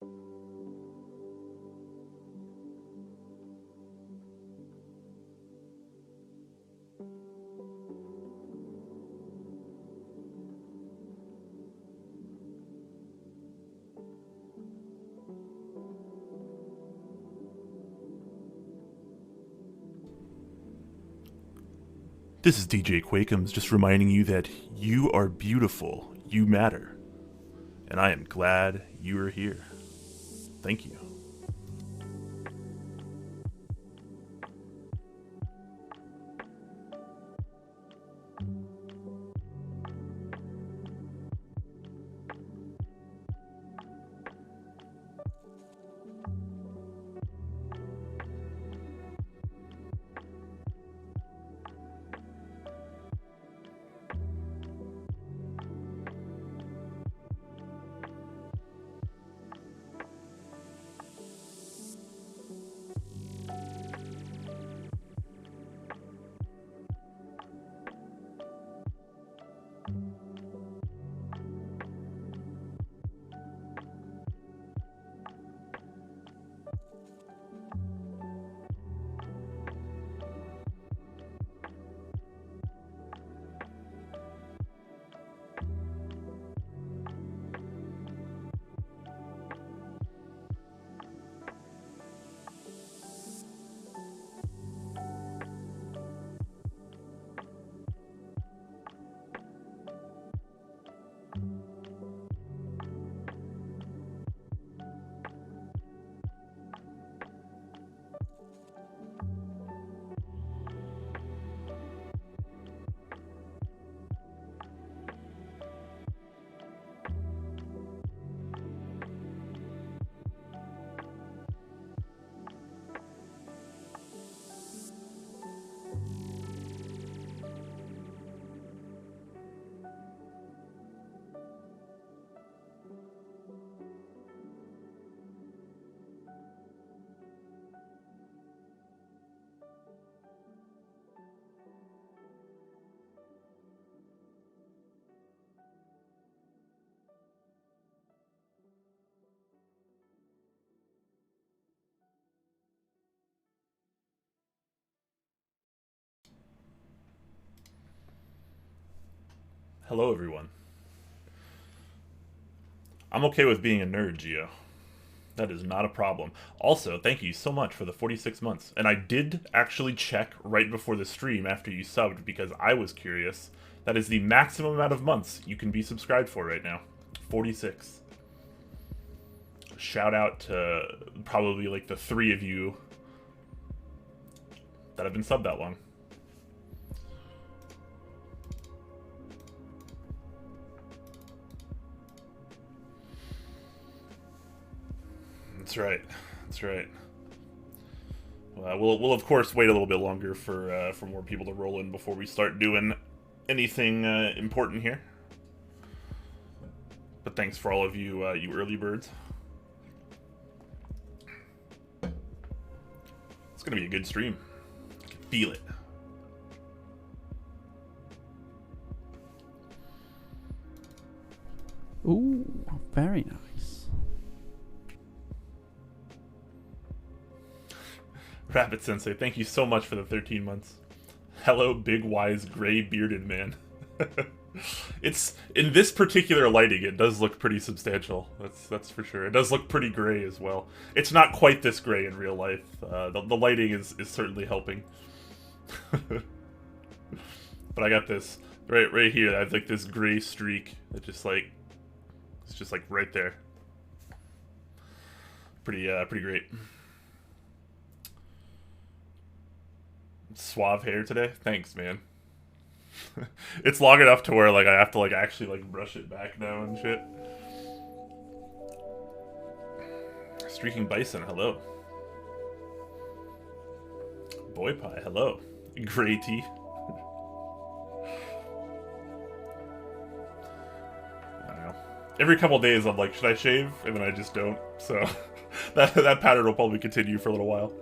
This is DJ Quakems just reminding you that you are beautiful, you matter, and I am glad you are here. Thank you. Hello, everyone. I'm okay with being a nerd, Gio. That is not a problem. Also, thank you so much for the 46 months. And I did actually check right before the stream after you subbed because I was curious. That is the maximum amount of months you can be subscribed for right now. 46. Shout out to probably like the 3 of you that have been subbed that long. That's right. That's right. We'll of course wait a little bit longer for more people to roll in before we start doing anything important here. But thanks for all of you you early birds. It's gonna be a good stream. I can feel it. Ooh, very nice. Rabbit Sensei, thank you so much for the 13 months. Hello, big wise gray bearded man. It's in this particular lighting, it does look pretty substantial. That's for sure. It does look pretty gray as well. It's not quite this gray in real life. The lighting is certainly helping. But I got this right here. I have like this gray streak that just like it's just like right there. Pretty great. Suave hair today. Thanks, man. It's long enough to where like I have to like actually like brush it back now and shit. Streaking Bison, hello. Boy Pie, hello. Gray tea. I don't know. Every couple days I'm like, should I shave? And then I just don't. So that pattern will probably continue for a little while.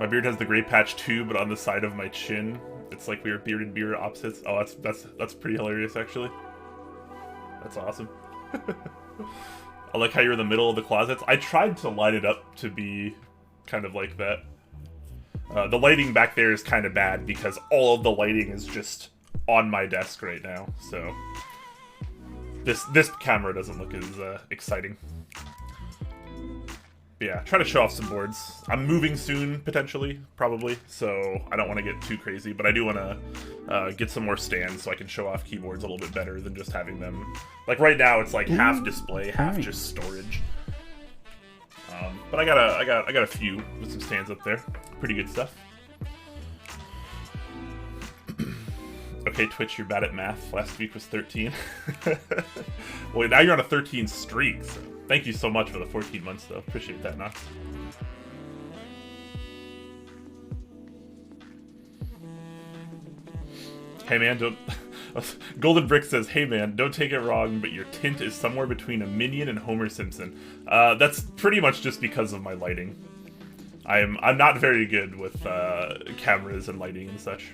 My beard has the gray patch too, but on the side of my chin, it's like we were bearded beard opposites. Oh, that's pretty hilarious actually. That's awesome. I like how you're in the middle of the closets. I tried to light it up to be kind of like that. The lighting back there is kind of bad because all of the lighting is just on my desk right now, so this camera doesn't look as exciting. But yeah, try to show off some boards. I'm moving soon, potentially, probably, so I don't want to get too crazy, but I do want to get some more stands so I can show off keyboards a little bit better than just having them... Like, right now, it's like half display, half just storage. But I got a few with some stands up there. Pretty good stuff. Okay, Twitch, you're bad at math. Last week was 13. Well, now you're on a 13 streak, so thank you so much for the 14 months, though. Appreciate that, Knox. Hey, man, don't... Golden Brick says, hey, man, don't take it wrong, but your tint is somewhere between a Minion and Homer Simpson. That's pretty much just because of my lighting. I'm not very good with cameras and lighting and such.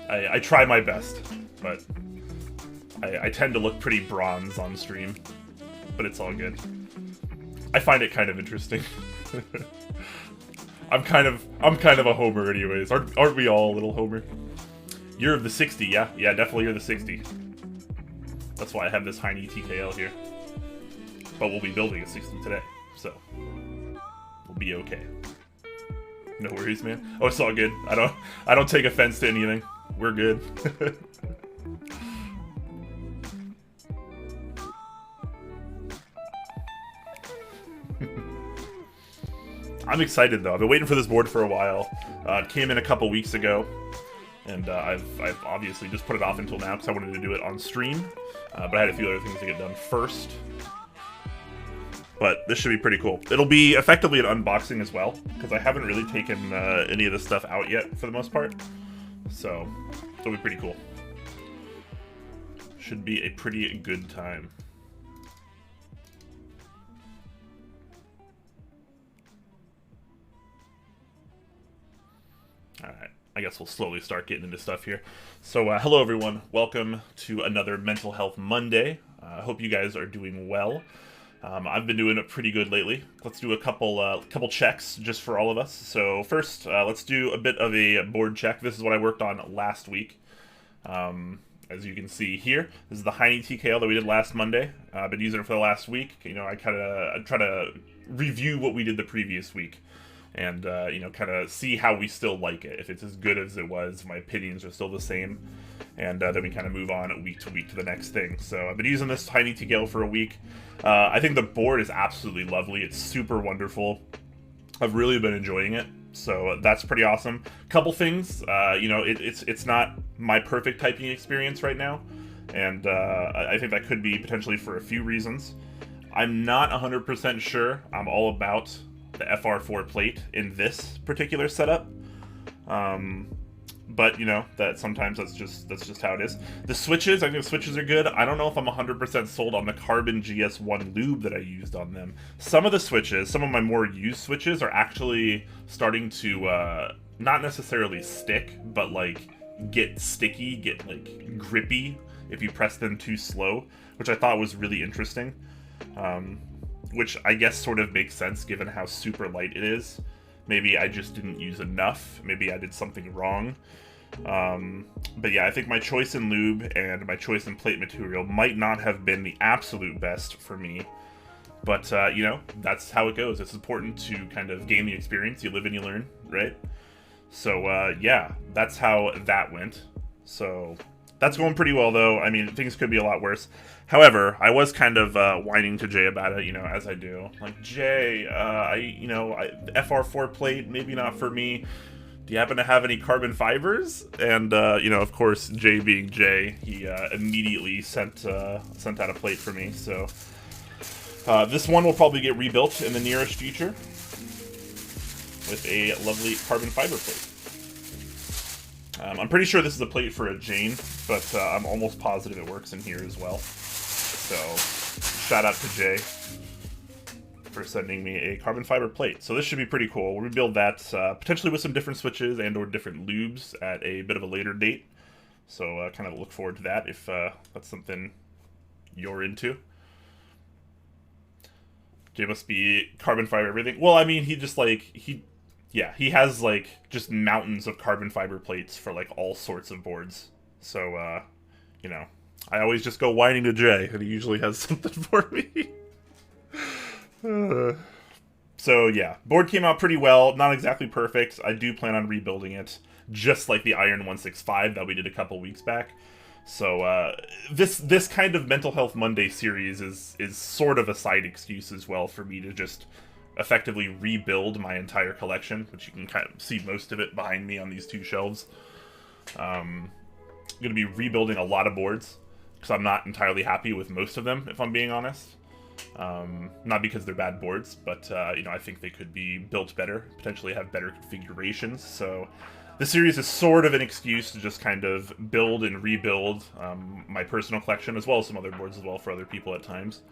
I try my best, but I tend to look pretty bronze on stream, but it's all good. I find it kind of interesting. I'm kind of a Homer anyways. Aren't we all a little Homer? You're of the 60, yeah? Yeah, definitely you're the 60. That's why I have this Heine TKL here. But we'll be building a 60 today, so we'll be okay. No worries, man. Oh, it's all good. I don't take offense to anything. We're good. I'm excited though. I've been waiting for this board for a while. It came in a couple weeks ago, and I've obviously just put it off until now because I wanted to do it on stream. But I had a few other things to get done first. But this should be pretty cool. It'll be effectively an unboxing as well, because I haven't really taken any of this stuff out yet for the most part. So it'll be pretty cool. Should be a pretty good time. Alright, I guess we'll slowly start getting into stuff here. So hello everyone, welcome to another Mental Health Monday. I hope you guys are doing well. I've been doing it pretty good lately. Let's do a couple checks just for all of us. So first, let's do a bit of a board check. This is what I worked on last week. As you can see here, this is the Heine TKL that we did last Monday. I've been using it for the last week. You know, I try to review what we did the previous week, and you know, kind of see how we still like it. If it's as good as it was, my opinions are still the same, and then we kind of move on week to week to the next thing. So I've been using this Heine TKL for a week. I think the board is absolutely lovely. It's super wonderful. I've really been enjoying it, so that's pretty awesome. Couple things, you know, it's not my perfect typing experience right now, and I think that could be potentially for a few reasons. I'm not 100% sure I'm all about the FR4 plate in this particular setup. But you know, that sometimes that's just how it is. The switches, I think the switches are good. I don't know if I'm 100% sold on the Carbon GS1 lube that I used on them. Some of the switches, some of my more used switches are actually starting to not necessarily stick, but like get sticky, get like grippy if you press them too slow, which I thought was really interesting. Which I guess sort of makes sense given how super light it is. Maybe I just didn't use enough. Maybe I did something wrong. But yeah, I think my choice in lube and my choice in plate material might not have been the absolute best for me. But, you know, that's how it goes. It's important to kind of gain the experience. You live and you learn, right? So, yeah, that's how that went. So that's going pretty well, though. I mean, things could be a lot worse. However, I was kind of whining to Jay about it, you know, as I do. Like, Jay, FR4 plate, maybe not for me. Do you happen to have any carbon fibers? And, you know, of course, Jay being Jay, he immediately sent out a plate for me. So this one will probably get rebuilt in the nearest future with a lovely carbon fiber plate. I'm pretty sure this is a plate for a Jane, but I'm almost positive it works in here as well. So, shout out to Jay for sending me a carbon fiber plate. So this should be pretty cool. We'll rebuild that potentially with some different switches and or different lubes at a bit of a later date. So kind of look forward to that if that's something you're into. Jay must be carbon fiber everything. Well, I mean, he just like he has like just mountains of carbon fiber plates for like all sorts of boards. So you know, I always just go whining to Jay, and he usually has something for me. So yeah, board came out pretty well. Not exactly perfect. I do plan on rebuilding it, just like the Iron 165 that we did a couple weeks back. So this kind of Mental Health Monday series is sort of a side excuse as well for me to just effectively rebuild my entire collection, which you can kind of see most of it behind me on these two shelves. I'm going to be rebuilding a lot of boards because I'm not entirely happy with most of them, if I'm being honest. Not because they're bad boards, but you know, I think they could be built better, potentially have better configurations. So the series is sort of an excuse to just kind of build and rebuild my personal collection, as well as some other boards as well for other people at times.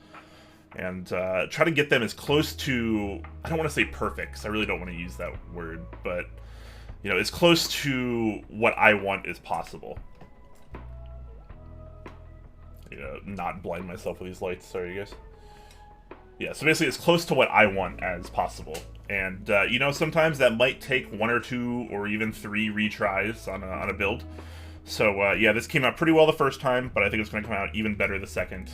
And try to get them as close to, I don't want to say perfect, because I really don't want to use that word, but, you know, as close to what I want as possible. You know, not blind myself with these lights, sorry guys. Yeah, so basically as close to what I want as possible. And, you know, sometimes that might take 1 or 2 or even 3 retries on a build. So, yeah, this came out pretty well the first time, but I think it's going to come out even better the second.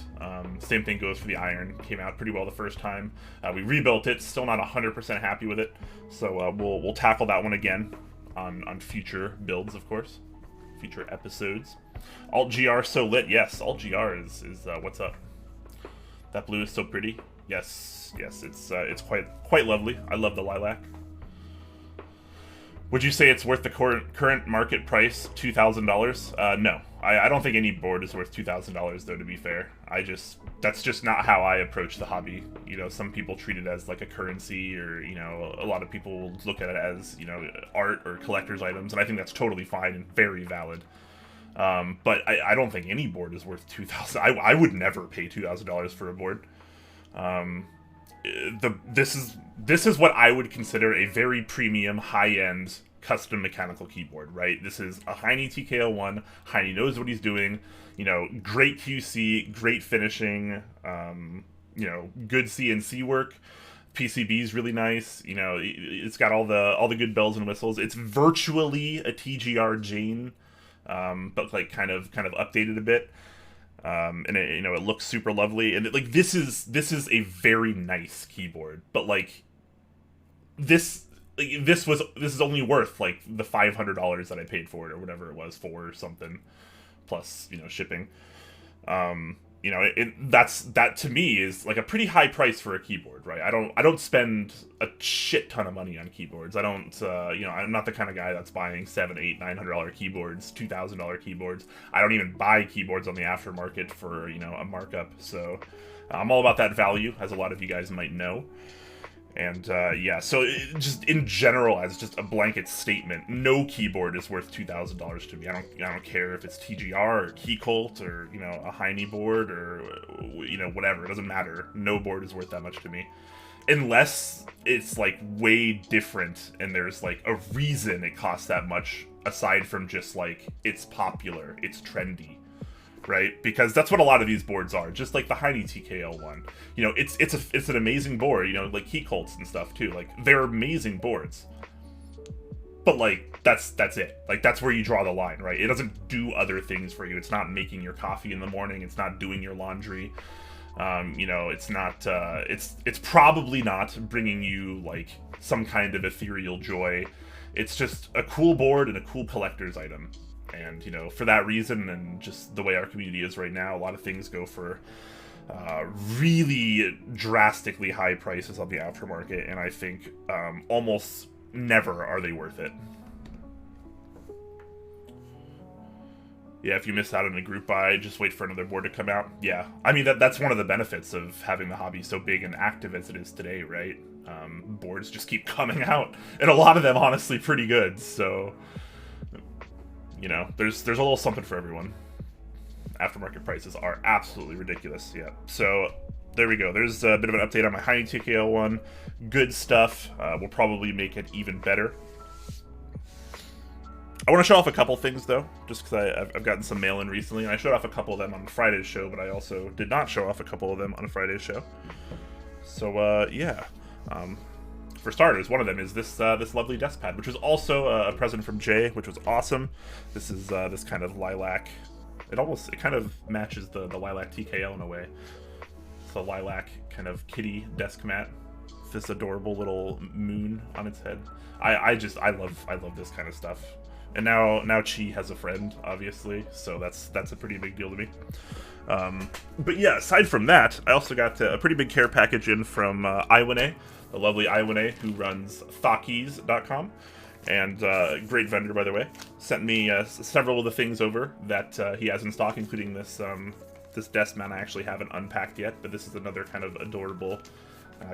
Same thing goes for the Iron. Came out pretty well the first time. We rebuilt it, still not 100% happy with it. So, we'll tackle that one again on future builds, of course. Future episodes. Alt-GR so lit. Yes, Alt-GR is what's up. That blue is so pretty. Yes, it's quite lovely. I love the lilac. Would you say it's worth the current market price, $2,000? No, I don't think any board is worth $2,000 though. To be fair, that's just not how I approach the hobby. You know, some people treat it as like a currency, or you know, a lot of people look at it as, you know, art or collector's items, and I think that's totally fine and very valid. But I don't think any board is worth $2,000. I would never pay $2,000 for a board. This is what I would consider a very premium, high-end custom mechanical keyboard, right? This is a Heine TKO1. Heine knows what he's doing. You know, great QC, great finishing. You know, good CNC work. PCB is really nice. You know, it's got all the good bells and whistles. It's virtually a TGR Jane, but like kind of updated a bit. And it, you know, it looks super lovely, and like this is a very nice keyboard, but like this is only worth like the $500 that I paid for it, or whatever it was, for or something, plus, you know, shipping. You know, that to me is like a pretty high price for a keyboard, right? I don't spend a shit ton of money on keyboards. I don't, you know, I'm not the kind of guy that's buying $700, $800, $900 keyboards, $2,000 keyboards. I don't even buy keyboards on the aftermarket for, you know, a markup. So I'm all about that value, as a lot of you guys might know. And yeah, so just in general, as just a blanket statement, no keyboard is worth $2,000 to me. I don't care if it's TGR or Keycult or, you know, a Heine board or, you know, whatever. It doesn't matter. No board is worth that much to me, unless it's like way different and there's like a reason it costs that much, aside from just like it's popular, it's trendy. Right? Because that's what a lot of these boards are. Just like the Heine TKO one. You know, it's an amazing board, you know, like Keycults and stuff too. Like, they're amazing boards. But like, that's it. Like, that's where you draw the line, right? It doesn't do other things for you. It's not making your coffee in the morning, it's not doing your laundry. You know, it's not it's probably not bringing you like some kind of ethereal joy. It's just a cool board and a cool collector's item. And, you know, for that reason, and just the way our community is right now, a lot of things go for really drastically high prices on the aftermarket, and I think almost never are they worth it. Yeah, if you miss out on a group buy, just wait for another board to come out. Yeah, I mean, that's one of the benefits of having the hobby so big and active as it is today, right? Boards just keep coming out, and a lot of them, honestly, pretty good, so... You know, there's a little something for everyone. Aftermarket prices are absolutely ridiculous, yeah. So, there we go. There's a bit of an update on my Heine TKO one. Good stuff. We'll probably make it even better. I want to show off a couple things, though, just because I've gotten some mail in recently, and I showed off a couple of them on Friday's show, but I also did not show off a couple of them on Friday's show. So yeah. For starters, one of them is this this lovely desk pad, which was also a present from Jay, which was awesome. This is this kind of lilac. It kind of matches the lilac TKL in a way. It's a lilac kind of kitty desk mat. This adorable little moon on its head. I love this kind of stuff. And now Chi has a friend, obviously, so that's a pretty big deal to me. But yeah, aside from that, I also got a pretty big care package in from Iwane, the lovely Iwane, who runs Thakis.com, and great vendor, by the way. Sent me several of the things over that he has in stock, including this this desk mat I actually haven't unpacked yet, but this is another kind of adorable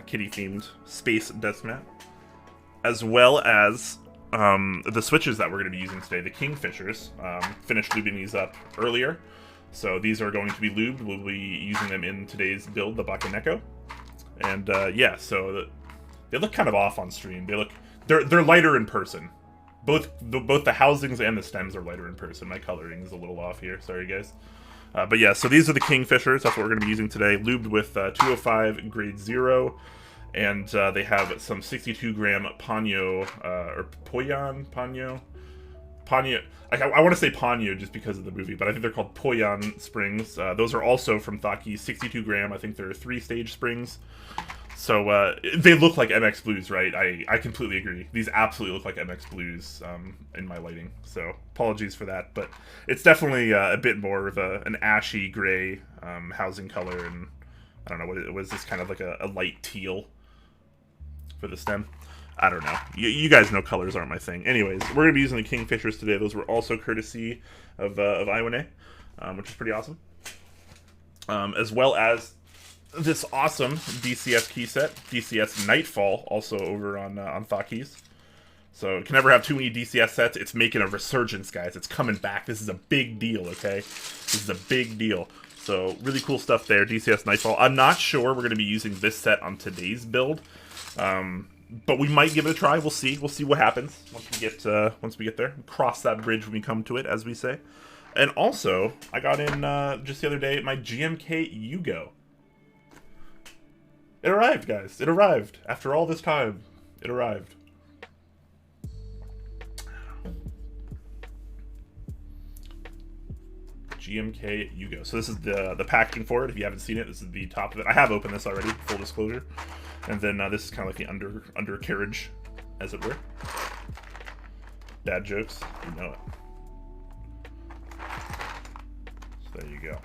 kitty-themed space desk mat, as well as the switches that we're going to be using today, the Kingfishers. Finished lubing these up earlier, so these are going to be lubed. We'll be using them in today's build, the Bakeneko. And yeah, so they look kind of off on stream. They're lighter in person. Both the housings and the stems are lighter in person. My coloring is a little off here. Sorry, guys. But yeah, so these are the Kingfishers. That's what we're going to be using today. Lubed with 205 grade 0. And they have some 62-gram Ponyo, or Ponyo. I want to say Ponyo just because of the movie, but I think they're called Poyan springs. Those are also from Thaki, 62-gram. I think they're 3-stage springs. So they look like MX Blues, right? I completely agree. These absolutely look like MX Blues in my lighting. So apologies for that, but it's definitely a bit more of an ashy gray housing color, and I don't know, what was this, kind of like a light teal for the stem? I don't know. You guys know colors aren't my thing. Anyways, we're going to be using the Kingfishers today. Those were also courtesy of Iwane, which is pretty awesome. As well as this awesome DCS key set, DCS Nightfall, also over on Thakis. So you can never have too many DCS sets. It's making a resurgence, guys. It's coming back. This is a big deal, okay? This is a big deal. So really cool stuff there, DCS Nightfall. I'm not sure we're going to be using this set on today's build. But we might give it a try. We'll see. We'll see what happens once we get there. Cross that bridge when we come to it, as we say. And also, I got in just the other day my GMK Yugo. It arrived, guys. It arrived. After all this time, it arrived. GMK Yugo. So this is the packaging for it. If you haven't seen it, this is the top of it. I have opened this already, full disclosure. And then this is kind of like the undercarriage, as it were. Dad jokes, you know it. So there you go.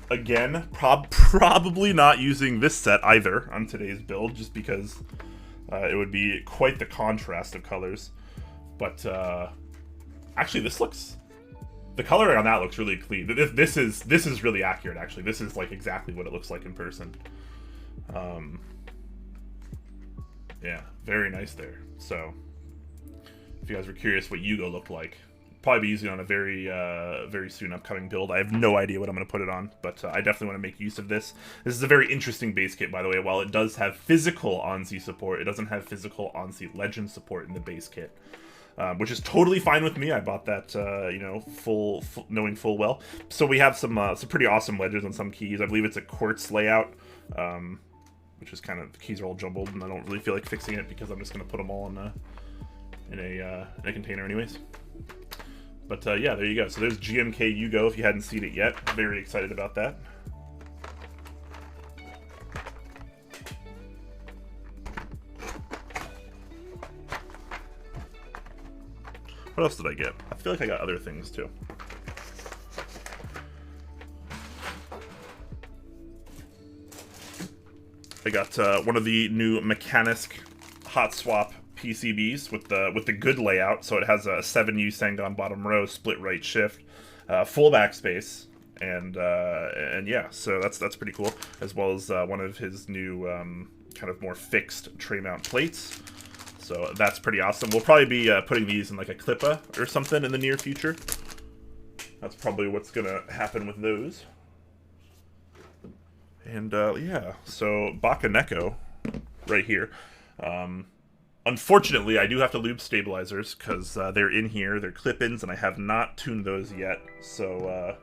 Again, probably not using this set either on today's build, just because it would be quite the contrast of colors. But actually, the coloring on that looks really clean. This is really accurate, actually. This is like exactly what it looks like in person. Yeah, very nice there. So if you guys were curious what Yugo looked like, probably be using it on a very soon upcoming build. I have no idea what I'm going to put it on, but I definitely want to make use of this. This is a very interesting base kit, by the way. While it does have physical ONSI support, it doesn't have physical ONSI Legend support in the base kit. Which is totally fine with me. I bought that, you know, knowing full well. So we have some pretty awesome legends on some keys. I believe it's a quartz layout, which is kind of, the keys are all jumbled, and I don't really feel like fixing it because I'm just going to put them all in a container anyways. But yeah, there you go. So there's GMK Yugo if you hadn't seen it yet. Very excited about that. What else did I get? I feel like I got other things too. I got one of the new Mechanisk hot swap PCBs with the good layout. So it has a 7U Sengon bottom row, split right shift, full backspace, and yeah, so that's pretty cool. As well as one of his new kind of more fixed tray mount plates. So that's pretty awesome. We'll probably be putting these in like a Clippa or something in the near future. That's probably what's gonna happen with those. And yeah, so Bakeneko right here. Unfortunately, I do have to lube stabilizers because they're in here. They're clip-ins, and I have not tuned those yet. So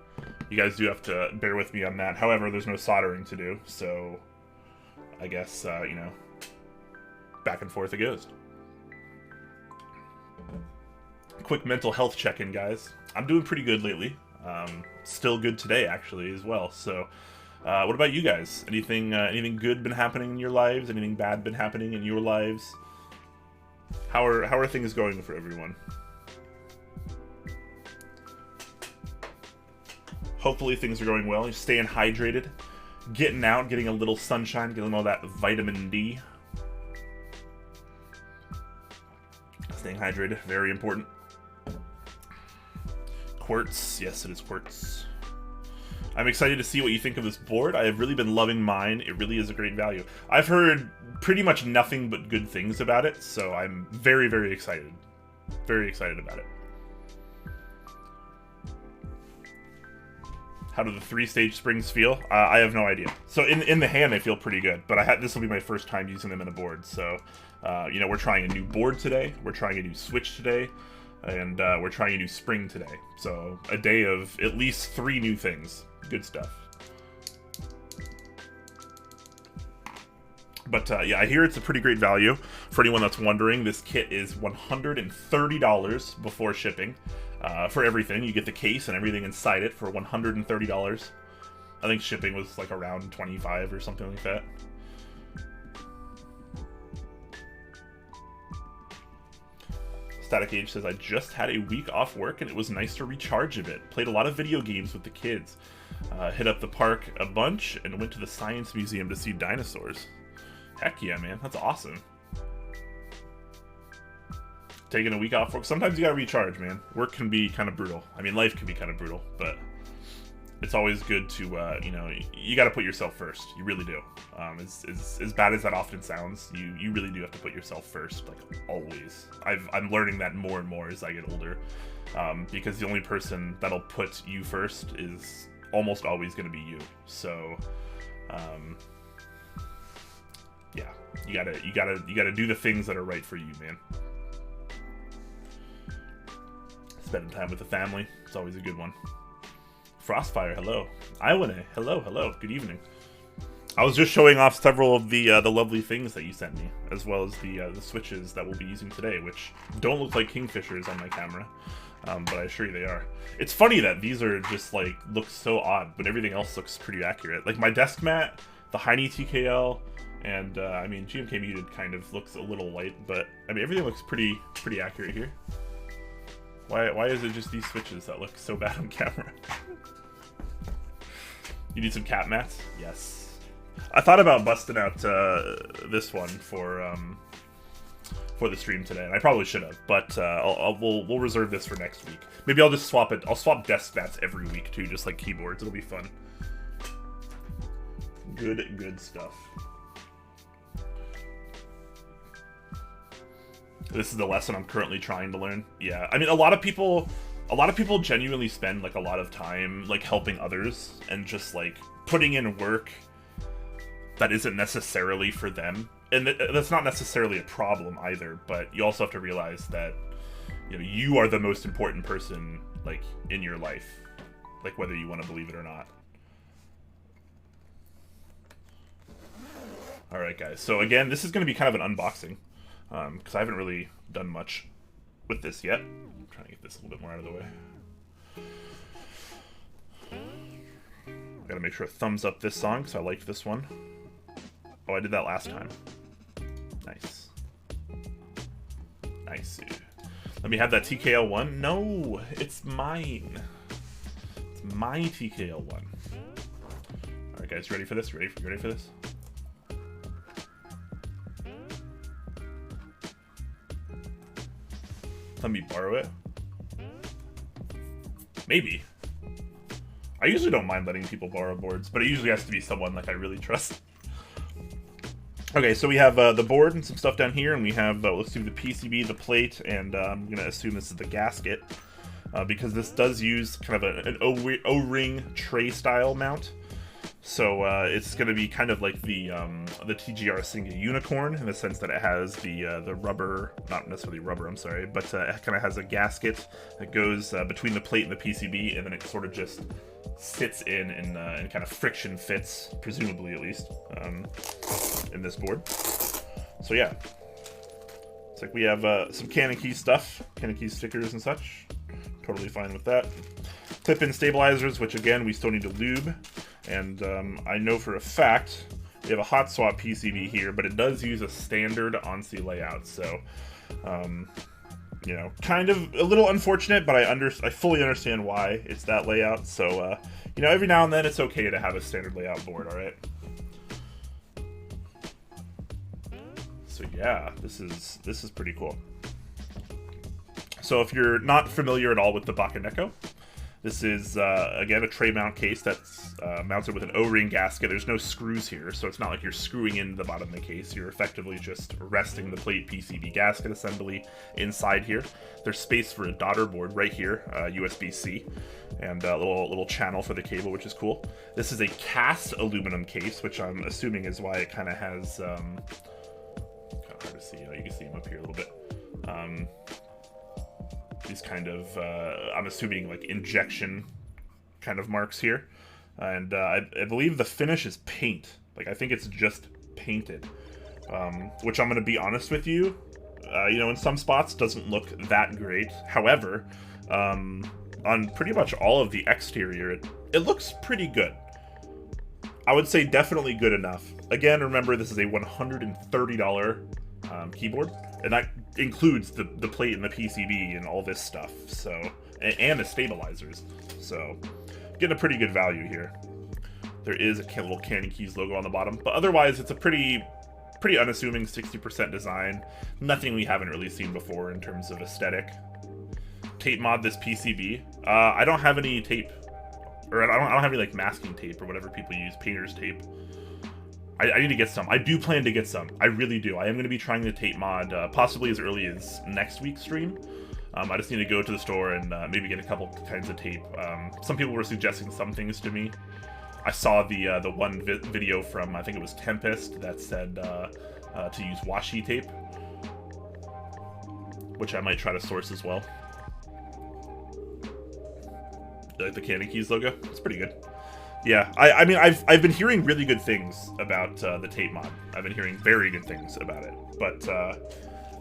You guys do have to bear with me on that. However, there's no soldering to do, so I guess, you know, back and forth it goes. Quick mental health check-in, guys. I'm doing pretty good lately. Still good today, actually, as well. So, what about you guys? Anything good been happening in your lives? Anything bad been happening in your lives? How are things going for everyone? Hopefully things are going well. You're staying hydrated, getting out, getting a little sunshine, getting all that vitamin D. Staying hydrated, very important. Quartz, yes, it is quartz. I'm excited to see what you think of this board. I have really been loving mine. It really is a great value. I've heard pretty much nothing but good things about it, so I'm very, very excited. Very excited about it. How do the 3-stage springs feel? I have no idea. So in the hand, they feel pretty good, but this will be my first time using them in a board. So, you know, we're trying a new board today. We're trying a new switch today. And we're trying a new spring today. So a day of at least 3 new things. Good stuff. But yeah, I hear it's a pretty great value. For anyone that's wondering, this kit is $130 before shipping. For everything, you get the case and everything inside it for $130. I think shipping was like around $25 or something like that. Static Age says, I just had a week off work and it was nice to recharge a bit. Played a lot of video games with the kids. Hit up the park a bunch and went to the Science Museum to see dinosaurs. Heck yeah, man. That's awesome. Taking a week off work. Sometimes you gotta recharge, man. Work can be kind of brutal. I mean, life can be kind of brutal, but it's always good to, you know, you gotta put yourself first. You really do. As bad as that often sounds, you really do have to put yourself first, like, always. I'm learning that more and more as I get older, because the only person that'll put you first is almost always gonna be you. So, yeah, you gotta do the things that are right for you, man. Spending time with the family, it's always a good one. Frostfire, hello. Iwane, hello, good evening. I was just showing off several of the lovely things that you sent me, as well as the switches that we'll be using today, which don't look like kingfishers on my camera, but I assure you they are. It's funny that these are just, like, look so odd, but everything else looks pretty accurate. Like, my desk mat, the Heine TKL, and, I mean, GMK Muted kind of looks a little light, but, I mean, everything looks pretty accurate here. Why is it just these switches that look so bad on camera? You need some cat mats? Yes. I thought about busting out this one for the stream today, and I probably should have, but we'll reserve this for next week. Maybe I'll just swap it. I'll swap desk mats every week too, just like keyboards. It'll be fun. Good stuff. This is the lesson I'm currently trying to learn. Yeah, I mean, a lot of people genuinely spend, like, a lot of time, like, helping others and just, like, putting in work that isn't necessarily for them. And that's not necessarily a problem either, but you also have to realize that, you know, you are the most important person, like, in your life, like, whether you want to believe it or not. Alright, guys, so again, this is going to be kind of an unboxing. Because I haven't really done much with this yet. I'm trying to get this a little bit more out of the way. Gotta make sure I thumbs up this song, because I like this one. Oh, I did that last time. Nice. Nice. Let me have that TKL one. No, it's mine. It's my TKL one. Alright, guys, ready for this? Ready for this? Let me borrow it. Maybe. I usually don't mind letting people borrow boards, but it usually has to be someone, like, I really trust. Okay, so we have the board and some stuff down here, and we have, let's do the PCB, the plate, and I'm going to assume this is the gasket, because this does use kind of an O-ring tray style mount. So it's going to be kind of like the TGR Singa Unicorn, in the sense that it has the rubber, not necessarily rubber, I'm sorry, but it kind of has a gasket that goes between the plate and the PCB, and then it sort of just sits in and kind of friction fits, presumably at least, in this board. So yeah, it's like we have some Bakeneko stuff, Bakeneko stickers and such. Totally fine with that. Tip-in stabilizers, which again we still need to lube, and I know for a fact we have a hot swap PCB here, but it does use a standard ONSI layout, so you know, kind of a little unfortunate, but I fully understand why it's that layout. So you know, every now and then it's okay to have a standard layout board. All right. So yeah, this is pretty cool. So if you're not familiar at all with the Bakeneko, this is, again, a tray mount case that's mounted with an O-ring gasket. There's no screws here, so it's not like you're screwing into the bottom of the case. You're effectively just resting the plate PCB gasket assembly inside here. There's space for a daughter board right here, USB-C, and a little channel for the cable, which is cool. This is a cast aluminum case, which I'm assuming is why it kind of has, kind of hard to see, you can see them up here a little bit. These kind of, I'm assuming, like injection kind of marks here. And I believe the finish is paint. Like, I think it's just painted. Which I'm going to be honest with you, you know, in some spots doesn't look that great. However, on pretty much all of the exterior, it looks pretty good. I would say definitely good enough. Again, remember, this is a $130 keyboard, and that includes the plate and the PCB and all this stuff, so, and the stabilizers, so getting a pretty good value here. There is a little Bakeneko logo on the bottom, but otherwise it's a pretty unassuming 60% design. Nothing we haven't really seen before in terms of aesthetic. Tape mod this PCB. I don't have any tape, or I don't have any like masking tape or whatever people use, painter's tape. I need to get some. I do plan to get some. I really do. I am going to be trying the tape mod possibly as early as next week's stream. I just need to go to the store and maybe get a couple kinds of tape. Some people were suggesting some things to me. I saw the one video from, I think it was Tempest, that said to use washi tape, which I might try to source as well. Like the Bakeneko logo, it's pretty good. Yeah, I mean, I've been hearing really good things about the tape mod. I've been hearing very good things about it, but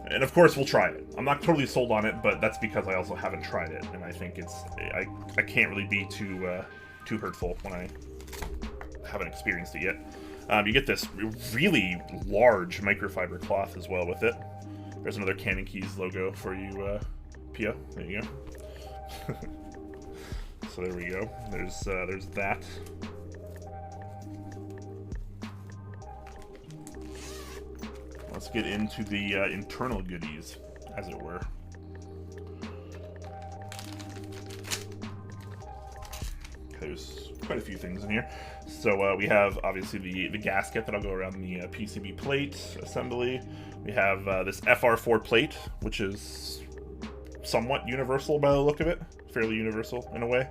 and of course we'll try it. I'm not totally sold on it, but that's because I also haven't tried it, and I think I can't really be too hurtful when I haven't experienced it yet. You get this really large microfiber cloth as well with it. There's another Bakeneko logo for you, Pio. There you go. So there we go. There's that. Let's get into the internal goodies, as it were. There's quite a few things in here. So we have obviously the gasket that'll go around the PCB plate assembly. We have this FR4 plate, which is somewhat universal by the look of it. Fairly universal in a way.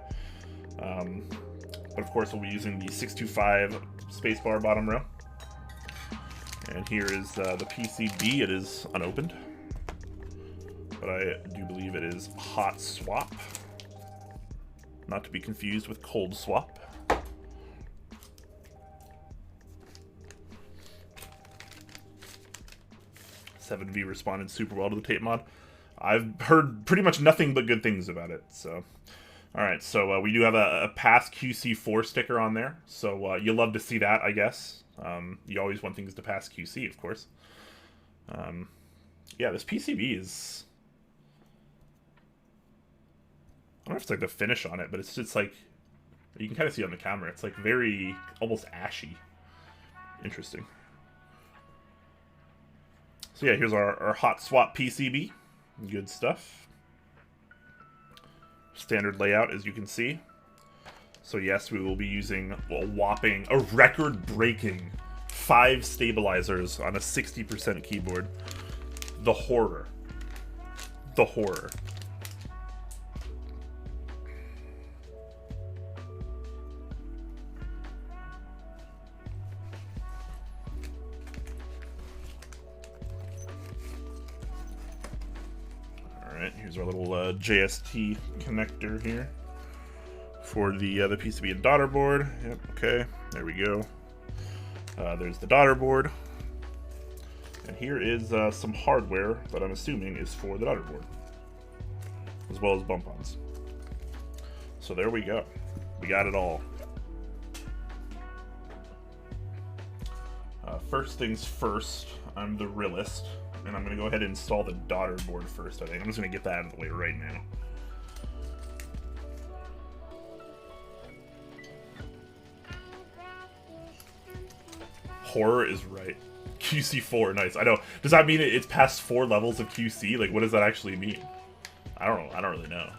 But of course we'll be using the 625 spacebar bottom row. And here is the PCB. It is unopened, but I do believe it is hot swap, not to be confused with cold swap. (7V) responded super well to the tape mod. I've heard pretty much nothing but good things about it, so... Alright, so we do have a pass QC4 sticker on there, so you'll love to see that, I guess. You always want things to pass QC, of course. Yeah, this PCB is... I don't know if it's like the finish on it, but it's just like... You can kind of see it on the camera. It's like very, almost ashy. Interesting. So yeah, here's our hot swap PCB. Good stuff. Standard layout, as you can see. So yes, we will be using a record-breaking 5 stabilizers on a 60% keyboard. The horror. The horror. Alright, here's our little JST connector here for the PCB and daughter board. Yep, okay, there we go. There's the daughter board. And here is some hardware that I'm assuming is for the daughter board, as well as bump-ons. So there we go. We got it all. First things first, I'm the realist, and I'm going to go ahead and install the daughter board first, I think. I'm just going to get that out of the way right now. Horror is right. QC4, nice. I know. Does that mean it's past 4 levels of QC? Like, what does that actually mean? I don't know. I don't really know.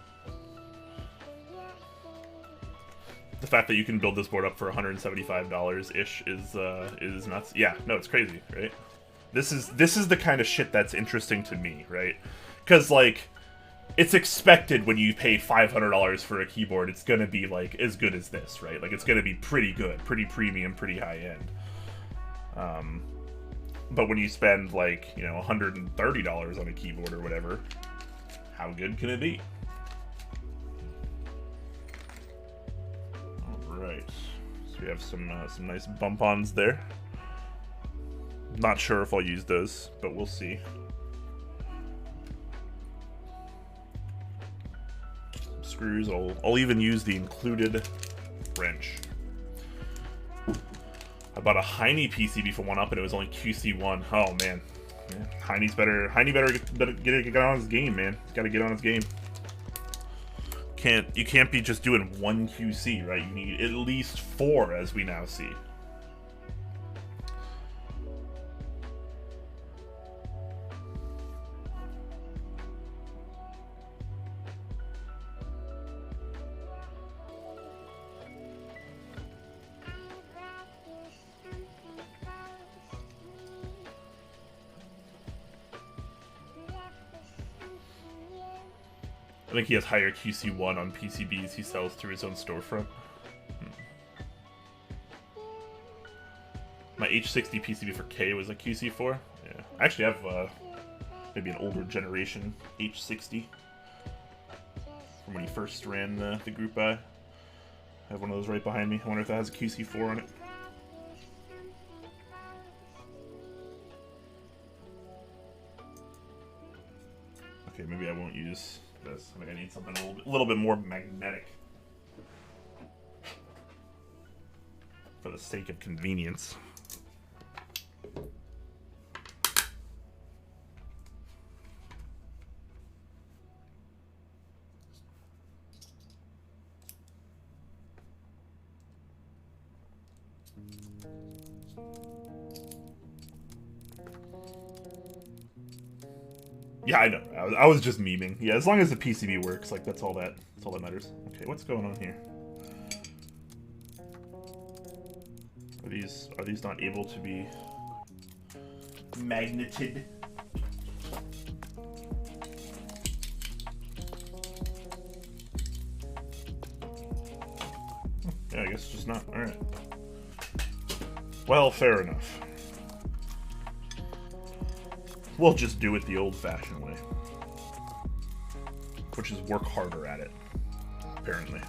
The fact that you can build this board up for $175-ish is nuts. Yeah, no, it's crazy, right? This is the kind of shit that's interesting to me, right? Because, like, it's expected when you pay $500 for a keyboard, it's gonna be, like, as good as this, right? Like, it's gonna be pretty good, pretty premium, pretty high-end. But when you spend, like, you know, $130 on a keyboard or whatever, how good can it be? Alright, so we have some nice bump-ons there. Not sure if I'll use those, but we'll see. Some screws, I'll even use the included wrench. I bought a Heine PCB for 1UP and it was only QC1. Oh man, yeah, Heine's better. Heine better get on his game, man. He's got to get on his game. You can't be just doing 1 QC, right? You need at least 4, as we now see. I think he has higher QC1 on PCBs he sells through his own storefront. My H60 PCB for K was a QC4. Yeah, I actually have maybe an older generation H60 from when he first ran the group by. I have one of those right behind me. I wonder if that has a QC4 on it. Okay, maybe I won't use this. I think I need something a little bit more magnetic for the sake of convenience. Yeah, I know. I was just memeing. Yeah, as long as the PCB works, like that's all that matters. Okay, what's going on here? Are these not able to be magneted? Yeah, I guess just not. All right. Well, fair enough. We'll just do it the old-fashioned way. Which is work harder at it, apparently.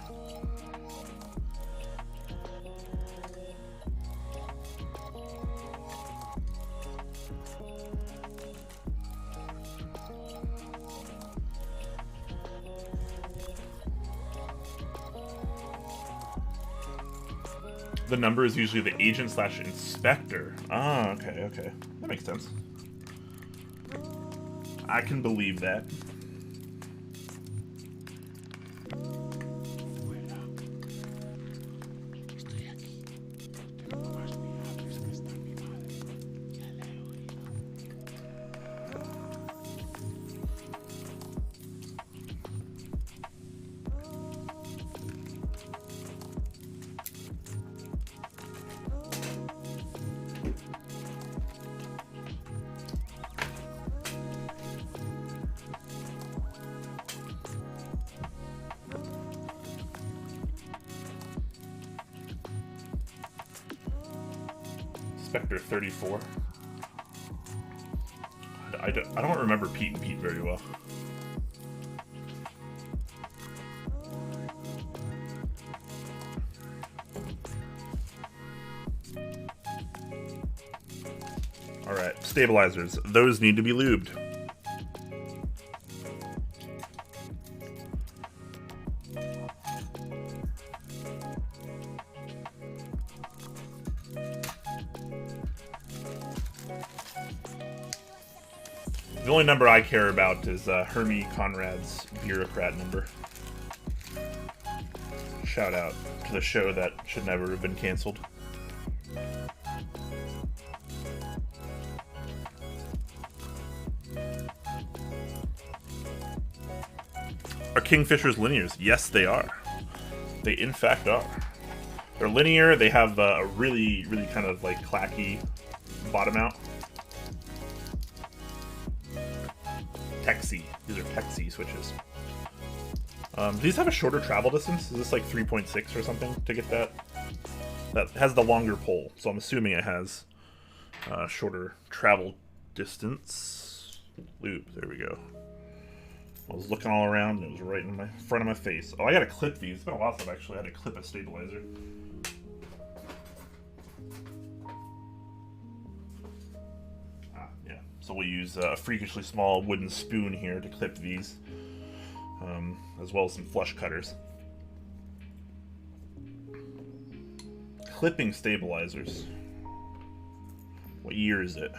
The number is usually the agent/inspector. Ah, okay. That makes sense. I can believe that. Spectre 34. I don't remember Pete and Pete very well. Alright, stabilizers. Those need to be lubed. The only number I care about is Hermie Conrad's bureaucrat number. Shout out to the show that should never have been canceled. Are Kingfishers linears? Yes, they are. They in fact are. They're linear. They have a really kind of like clacky bottom out. Texi. These are Texi switches. These have a shorter travel distance. Is this like 3.6 or something to get that? That has the longer pole, so I'm assuming it has shorter travel distance. Lube. There we go. I was looking all around and it was right in my front of my face. Oh, I gotta clip these. It's been a while since I've actually had to clip a stabilizer. Yeah. So we'll use a freakishly small wooden spoon here to clip these, as well as some flush cutters. Clipping stabilizers. What year is it?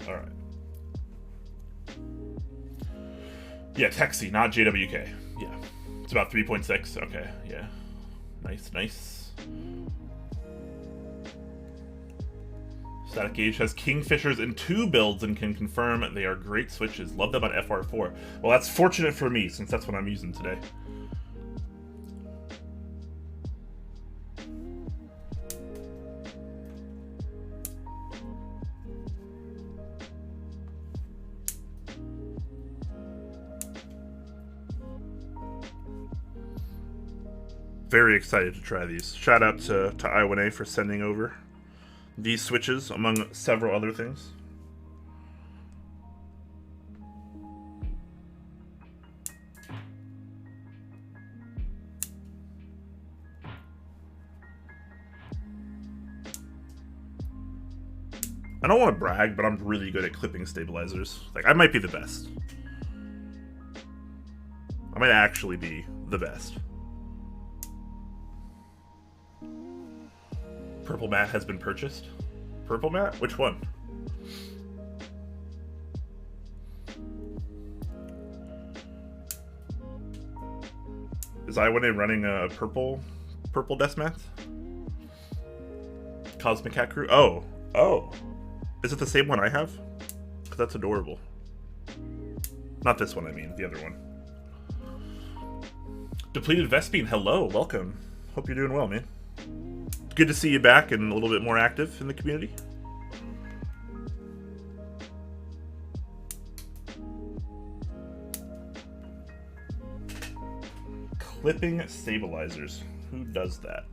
Alright. Yeah, Texi, not JWK. Yeah. It's about 3.6. Okay, yeah. Nice, nice. Static Gauge has Kingfishers in 2 builds and can confirm they are great switches. Love them on FR4. Well, that's fortunate for me, since that's what I'm using today. Very excited to try these. Shout out to I1A for sending over these switches, among several other things. I don't want to brag, but I'm really good at clipping stabilizers. Like, I might be the best. I might actually be the best. Purple mat has been purchased. Purple mat? Which one? Is I1A running a purple desk mat? Cosmic Cat Crew? Oh. Oh. Is it the same one I have? Because that's adorable. Not this one, I mean. The other one. Depleted Vespine, hello. Welcome. Hope you're doing well, man. Good to see you back and a little bit more active in the community. Clipping stabilizers. Who does that?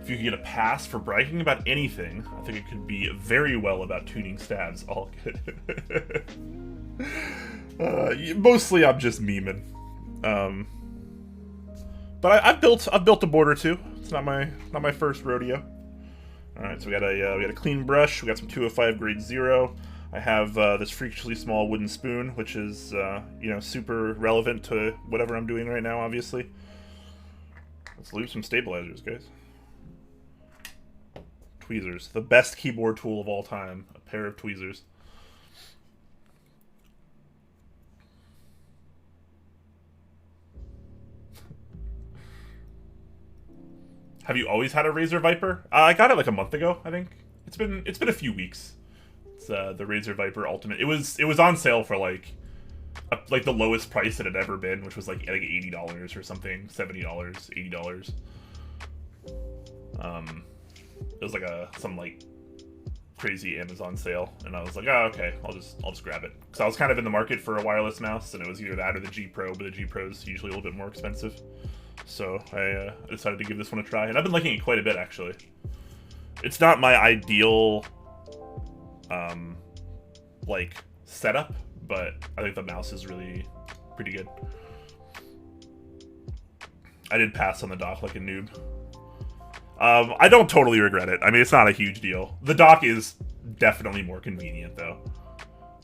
If you could get a pass for bragging about anything, I think it could be very well about tuning stabs. All good. Mostly I'm just memeing. But I've built a board or two. It's not my first rodeo. All right, so we got a clean brush. We got some 205 grade 0. I have this freakishly small wooden spoon, which is you know, super relevant to whatever I'm doing right now. Obviously, let's lube some stabilizers, guys. Tweezers, the best keyboard tool of all time. A pair of tweezers. Have you always had a Razer Viper? I got it like a month ago, I think. It's been a few weeks. It's the Razer Viper Ultimate. It was on sale for like the lowest price it had ever been, which was like $80 or something, $70, $80. It was like some like crazy Amazon sale, and I was like, oh, okay, I'll just grab it. Because I was kind of in the market for a wireless mouse, and it was either that or the G Pro, but the G Pro is usually a little bit more expensive. So I decided to give this one a try, and I've been liking it quite a bit, actually. It's not my ideal, like, setup, but I think the mouse is really pretty good. I did pass on the dock like a noob. I don't totally regret it. I mean, it's not a huge deal. The dock is definitely more convenient, though.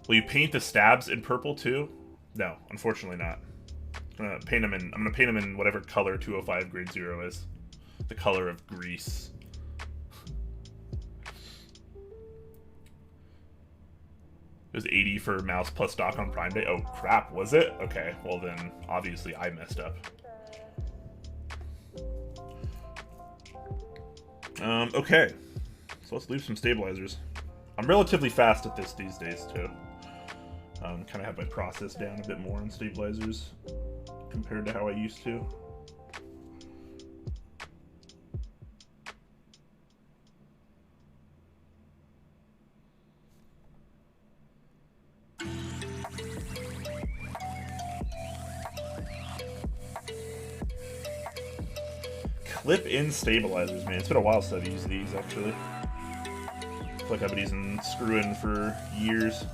Will you paint the stabs in purple, too? No, unfortunately not. I'm gonna paint them in whatever color 205 grade 0 is. The color of grease. It was 80 for mouse plus dock on Prime Day. Oh, crap, was it? Okay, well then, obviously I messed up. Okay. So let's leave some stabilizers. I'm relatively fast at this these days, too. Kind of have my process down a bit more on stabilizers compared to how I used to. Clip-in stabilizers, man. It's been a while since I've used these, actually. I feel like I've been using screw-in for years.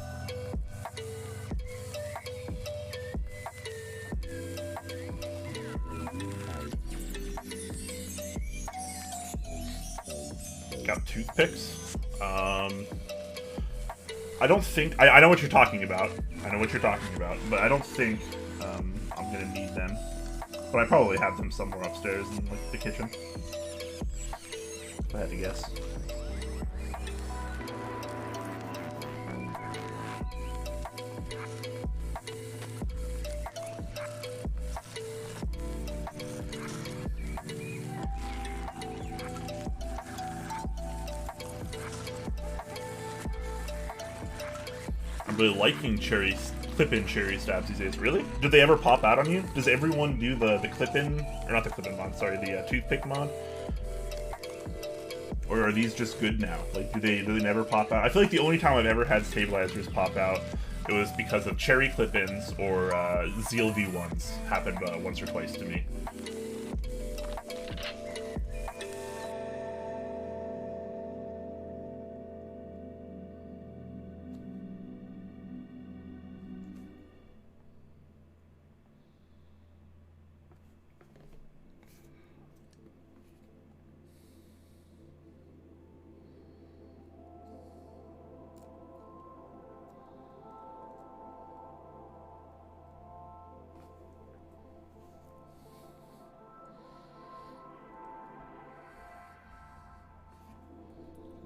Got toothpicks. I don't think... I know what you're talking about. I know what you're talking about, but I don't think I'm going to need them. But I probably have them somewhere upstairs in like the kitchen. If I had to guess. I'm really liking clip-in cherry stabs these days. Really? Do they ever pop out on you? Does everyone do the clip-in, or not the clip-in mod, sorry, the toothpick mod? Or are these just good now? Like, do they never pop out? I feel like the only time I've ever had stabilizers pop out, it was because of cherry clip-ins or Zeal V1s. Happened once or twice to me.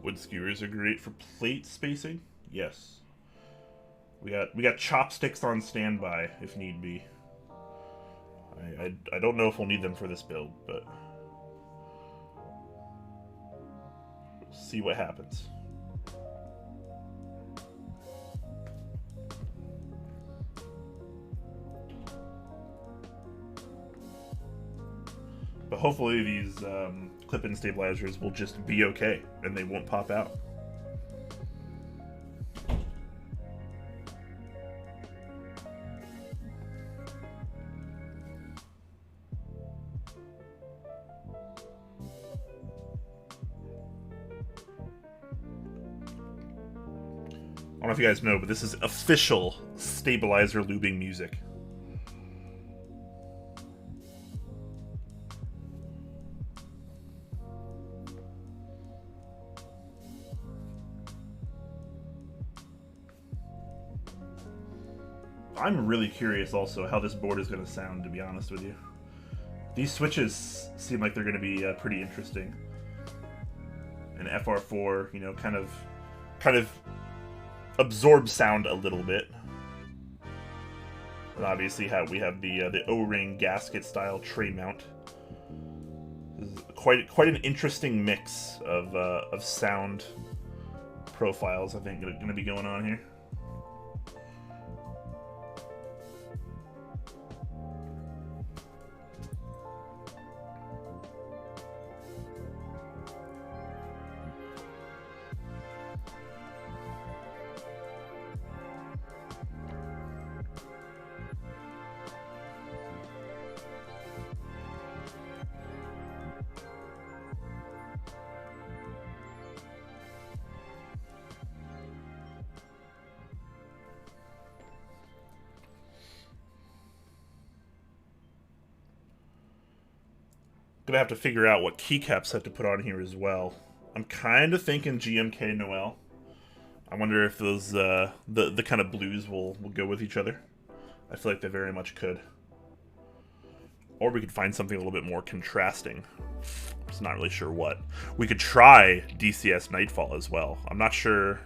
Wood skewers are great for plate spacing. Yes. We got chopsticks on standby if need be. I don't know if we'll need them for this build, but we'll see what happens. But hopefully these clip-in stabilizers will just be okay and they won't pop out. I don't know if you guys know, but this is official stabilizer lubing music. I'm really curious also how this board is going to sound, to be honest with you. These switches seem like they're going to be pretty interesting. And FR4, you know, kind of absorb sound a little bit. And obviously we have the O-ring gasket style tray mount. This is quite an interesting mix of sound profiles, I think, going to be going on here. gonna have to figure out what keycap set to put on here as well. I'm kind of thinking GMK Noel. I wonder if those the kind of blues will go with each other. I feel like they very much could. Or we could find something a little bit more contrasting. Just not really sure what. We could try DCS Nightfall as well. I'm not sure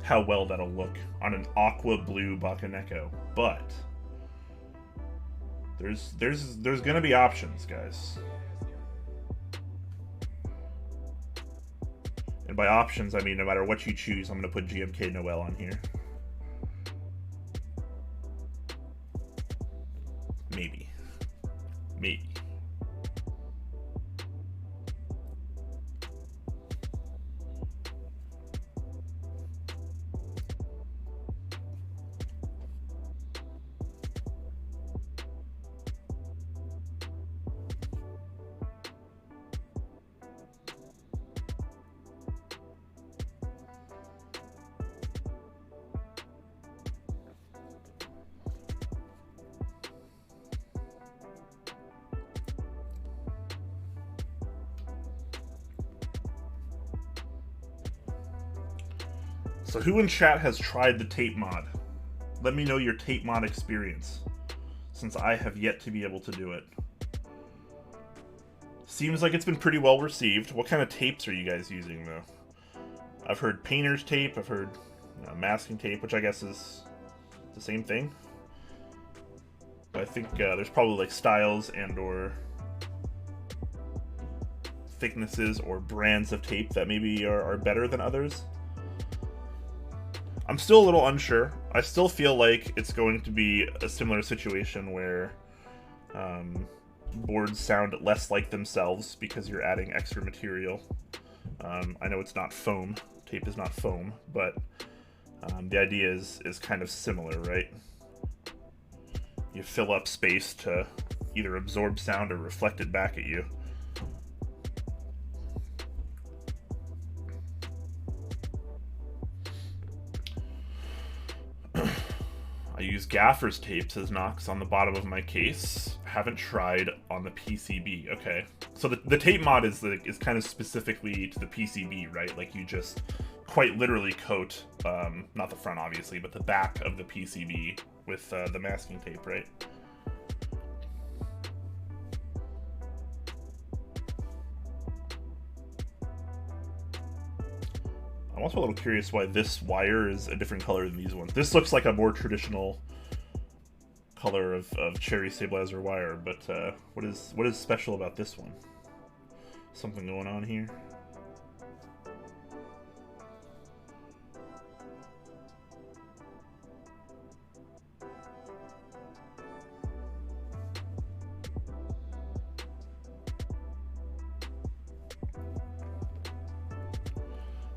how well that'll look on an aqua blue Bakeneko, but there's gonna be options, guys. And by options, I mean no matter what you choose, I'm gonna put GMK Noel on here. Maybe. Maybe. So who in chat has tried the tape mod? Let me know your tape mod experience, since I have yet to be able to do it. Seems like it's been pretty well received. What kind of tapes are you guys using, though? I've heard painter's tape, I've heard masking tape, which I guess is the same thing. But I think there's probably like styles and or thicknesses or brands of tape that maybe are better than others. I'm still a little unsure. I still feel like it's going to be a similar situation where boards sound less like themselves because you're adding extra material. I know it's not foam. Tape is not foam, but the idea is kind of similar, right? You fill up space to either absorb sound or reflect it back at you. I use gaffer's tape, says Nox, on the bottom of my case. Haven't tried on the PCB. Okay, so the tape mod is kind of specifically to the PCB, right? Like you just quite literally coat, not the front obviously, but the back of the PCB with the masking tape, right? I'm also a little curious why this wire is a different color than these ones. This looks like a more traditional color of cherry stabilizer wire, but what is special about this one? Something going on here?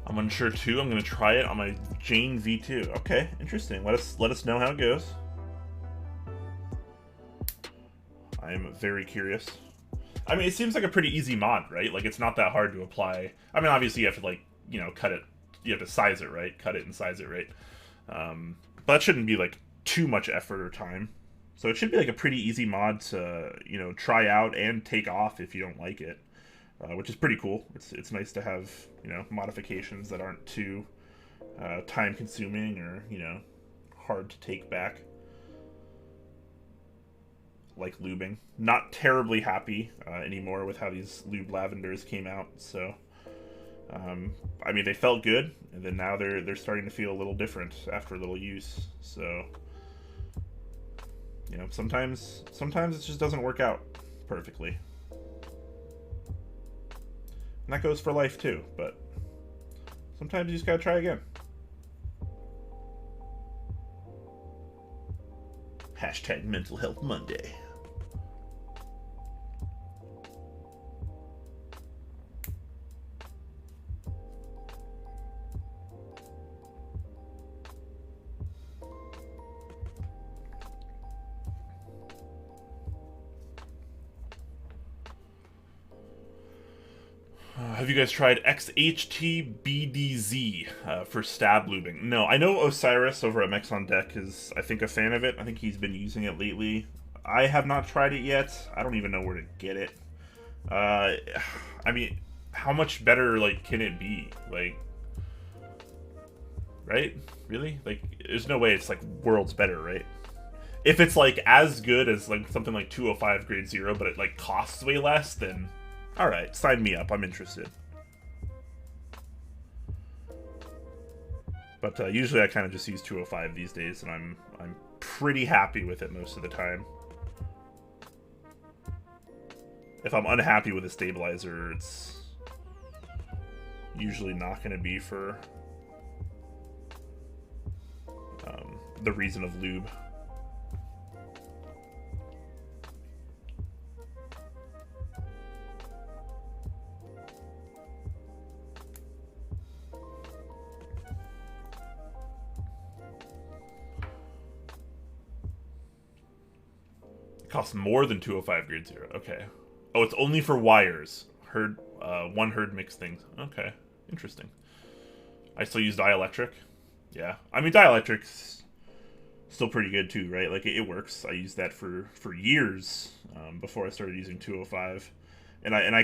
I'm unsure too. I'm gonna try it on my Jane V2. Okay, interesting. Let us know how it goes. I am very curious. I mean, it seems like a pretty easy mod, right? Like it's not that hard to apply. I mean, obviously you have to like, you know, cut it. You have to size it, right? Cut it and size it, right? But that shouldn't be like too much effort or time. So it should be like a pretty easy mod to, you know, try out and take off if you don't like it. Which is pretty cool. It's nice to have, you know, modifications that aren't too time consuming or, you know, hard to take back. Like lubing. Not terribly happy anymore with how these lube lavenders came out. So, I mean, they felt good, and then now they're starting to feel a little different after a little use. So, you know, sometimes it just doesn't work out perfectly. And that goes for life too, but sometimes you just gotta try again. Hashtag Mental Health Monday. Have you guys tried XHTBDZ for stab lubing? No, I know Osiris over at Mex on Deck is, I think, a fan of it. I think he's been using it lately. I have not tried it yet. I don't even know where to get it. Uh, I mean, how much better, like, can it be? Like, right? Really? Like, there's no way it's, like, worlds better, right? If it's, like, as good as, like, something like 205 grade 0, but it, like, costs way less, then alright, sign me up. I'm interested. But usually I kind of just use 205 these days, and I'm pretty happy with it most of the time. If I'm unhappy with a stabilizer, it's usually not going to be for the reason of lube. It costs more than 205 grade 0. Okay. Oh, it's only for wires. Herd, one herd mixed things. Okay, interesting. I still use dielectric. Yeah, I mean dielectric's still pretty good too, right? Like it works. I used that for years before I started using 205, and I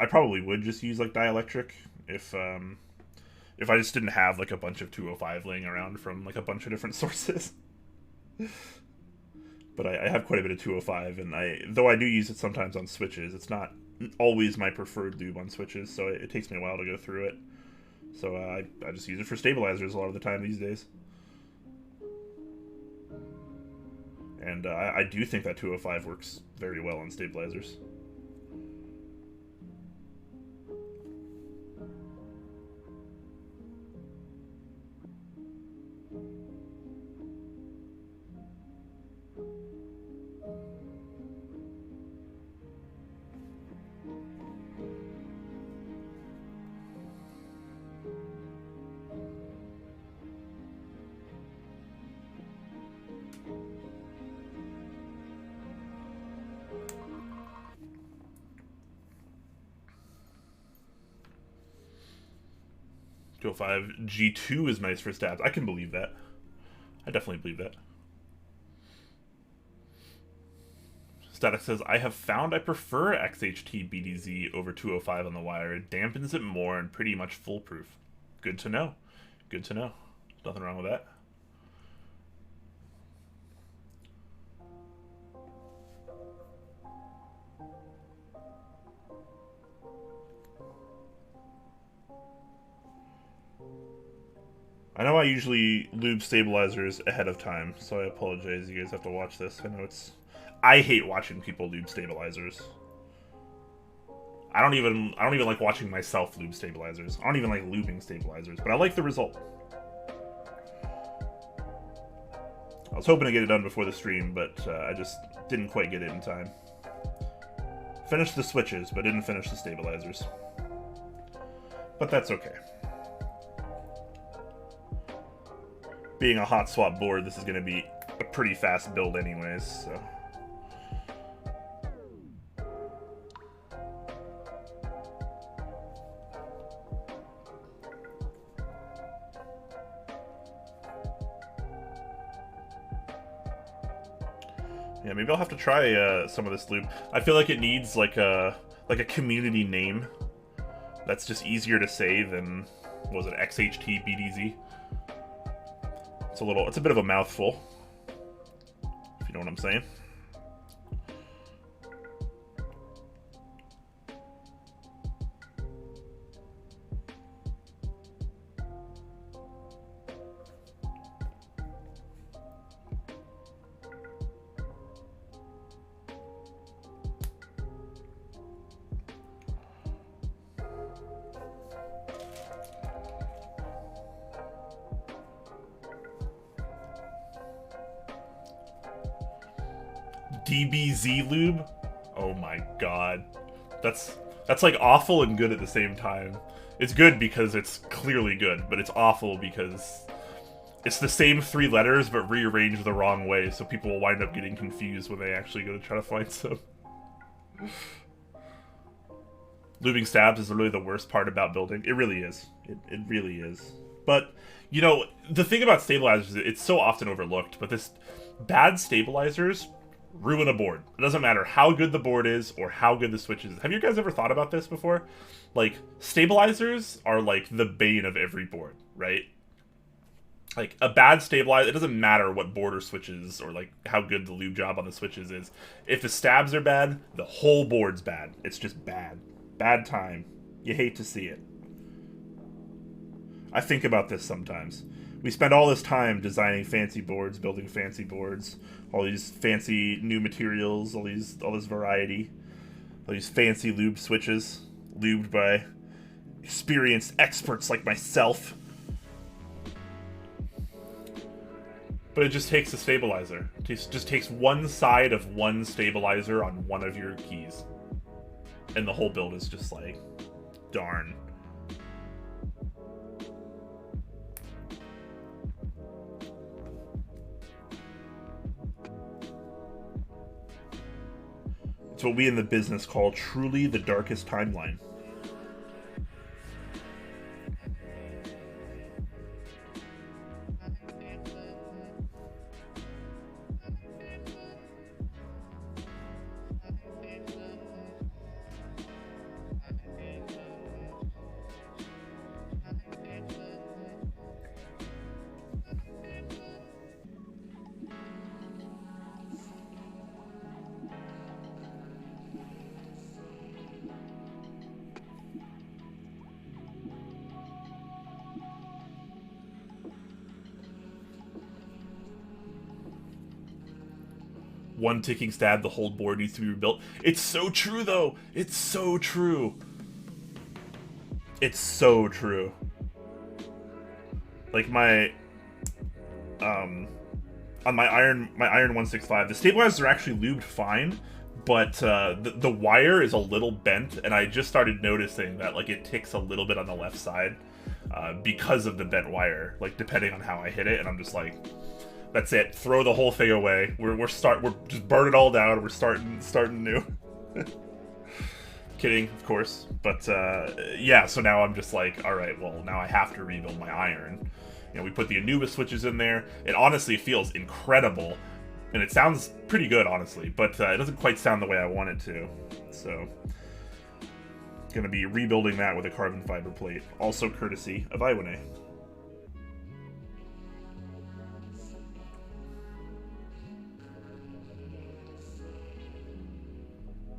probably would just use like dielectric if I just didn't have like a bunch of 205 laying around from like a bunch of different sources. But I have quite a bit of 205, and though I do use it sometimes on switches, it's not always my preferred lube on switches, so it takes me a while to go through it. So I just use it for stabilizers a lot of the time these days. And I do think that 205 works very well on stabilizers. G2 is nice for stabs. I can believe that. I definitely believe that. Static says, I have found I prefer XHT BDZ over 205 on the wire. It dampens it more and pretty much foolproof. Good to know. Good to know. Nothing wrong with that. I know I usually lube stabilizers ahead of time, so I apologize. You guys have to watch this. I know it's... I hate watching people lube stabilizers. I don't even like watching myself lube stabilizers. I don't even like lubing stabilizers, but I like the result. I was hoping to get it done before the stream, but I just didn't quite get it in time. Finished the switches, but didn't finish the stabilizers. But that's okay. Being a hot swap board, this is going to be a pretty fast build anyways, so... Yeah, maybe I'll have to try some of this lube. I feel like it needs like a community name that's just easier to say than, what was it, XHT BDZ? It's a bit of a mouthful, if you know what I'm saying. DBZ lube? Oh my god. That's like awful and good at the same time. It's good because it's clearly good, but it's awful because it's the same 3 letters but rearranged the wrong way, so people will wind up getting confused when they actually go to try to find some. Lubing stabs is really the worst part about building. It really is. It really is. But, you know, the thing about stabilizers, it's so often overlooked, but bad stabilizers ruin a board. It doesn't matter how good the board is or how good the switch is. Have you guys ever thought about this before? Like, stabilizers are like the bane of every board, right? Like, a bad stabilizer, it doesn't matter what board or switches or like how good the lube job on the switches is. If the stabs are bad, the whole board's bad. It's just bad. Bad time. You hate to see it. I think about this sometimes. We spend all this time designing fancy boards, building fancy boards, all these fancy new materials, all this variety, all these fancy lube switches, lubed by experienced experts like myself. But it just takes a stabilizer. It just takes one side of one stabilizer on one of your keys. And the whole build is just like, darn. It's what we in the business call truly the darkest timeline. One ticking stab, the whole board needs to be rebuilt. It's so true, though. It's so true. It's so true. Like on my iron 165, the stabilizers are actually lubed fine, but the wire is a little bent, and I just started noticing that like it ticks a little bit on the left side because of the bent wire. Like depending on how I hit it, and I'm just like, that's it. Throw the whole thing away. We're just burn it all down. We're starting new. Kidding, of course. But yeah. So now I'm just like, all right. Well, now I have to rebuild my iron. You know, we put the Anubis switches in there. It honestly feels incredible, and it sounds pretty good, honestly. But it doesn't quite sound the way I want it to. So, gonna be rebuilding that with a carbon fiber plate, also courtesy of Iwane.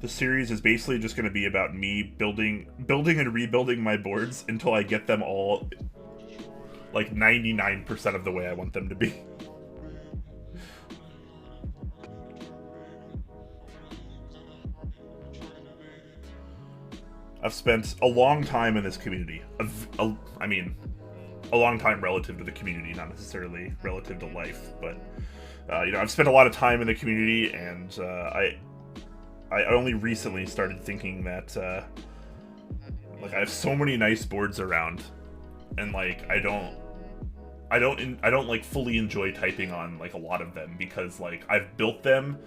The series is basically just going to be about me building and rebuilding my boards until I get them all like 99% of the way I want them to be. I've spent a long time in this community. I mean, a long time relative to the community, not necessarily relative to life, but you know, I've spent a lot of time in the community, and I only recently started thinking that like I have so many nice boards around, and like I don't like fully enjoy typing on like a lot of them because like I've built them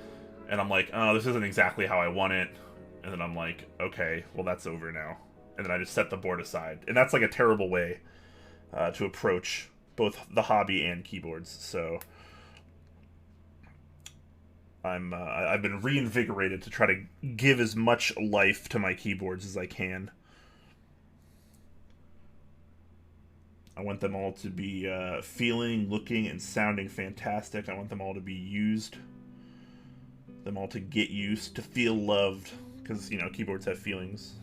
and I'm like, oh, this isn't exactly how I want it, and then I'm like, okay, well that's over now, and then I just set the board aside, and that's like a terrible way to approach both the hobby and keyboards. So I've been reinvigorated to try to give as much life to my keyboards as I can. I want them all to be feeling, looking, and sounding fantastic. I want them all to be used. Them all to get used, to feel loved. Because, you know, keyboards have feelings,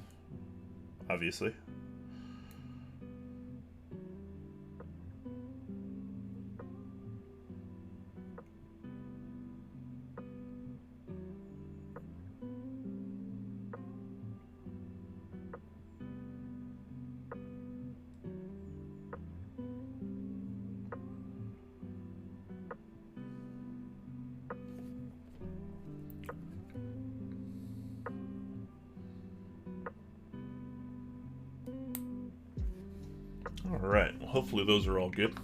obviously. Alright, well, hopefully those are all good.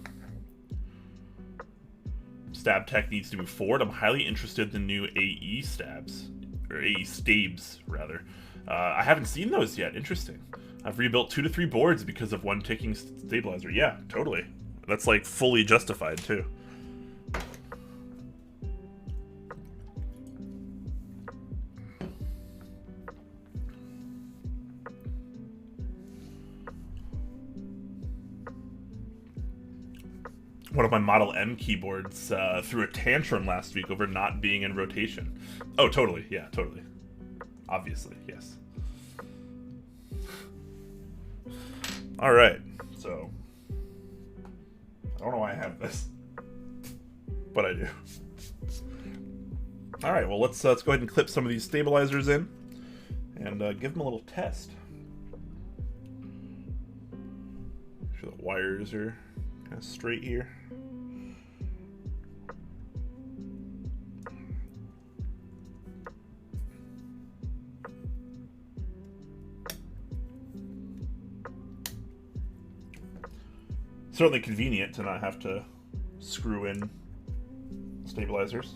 Stab tech needs to move forward. I'm highly interested in the new AE stabs. Or AE stabs, rather. I haven't seen those yet. Interesting. I've rebuilt 2 to 3 boards because of one ticking stabilizer. Yeah, totally. That's, like, fully justified, too. one of my Model M keyboards threw a tantrum last week over not being in rotation. Oh, totally. Yeah, totally. Obviously, yes. All right, so I don't know why I have this, but I do. All right, well let's go ahead and clip some of these stabilizers in and give them a little test. Make sure the wires are kind of straight here. Certainly convenient to not have to screw in stabilizers.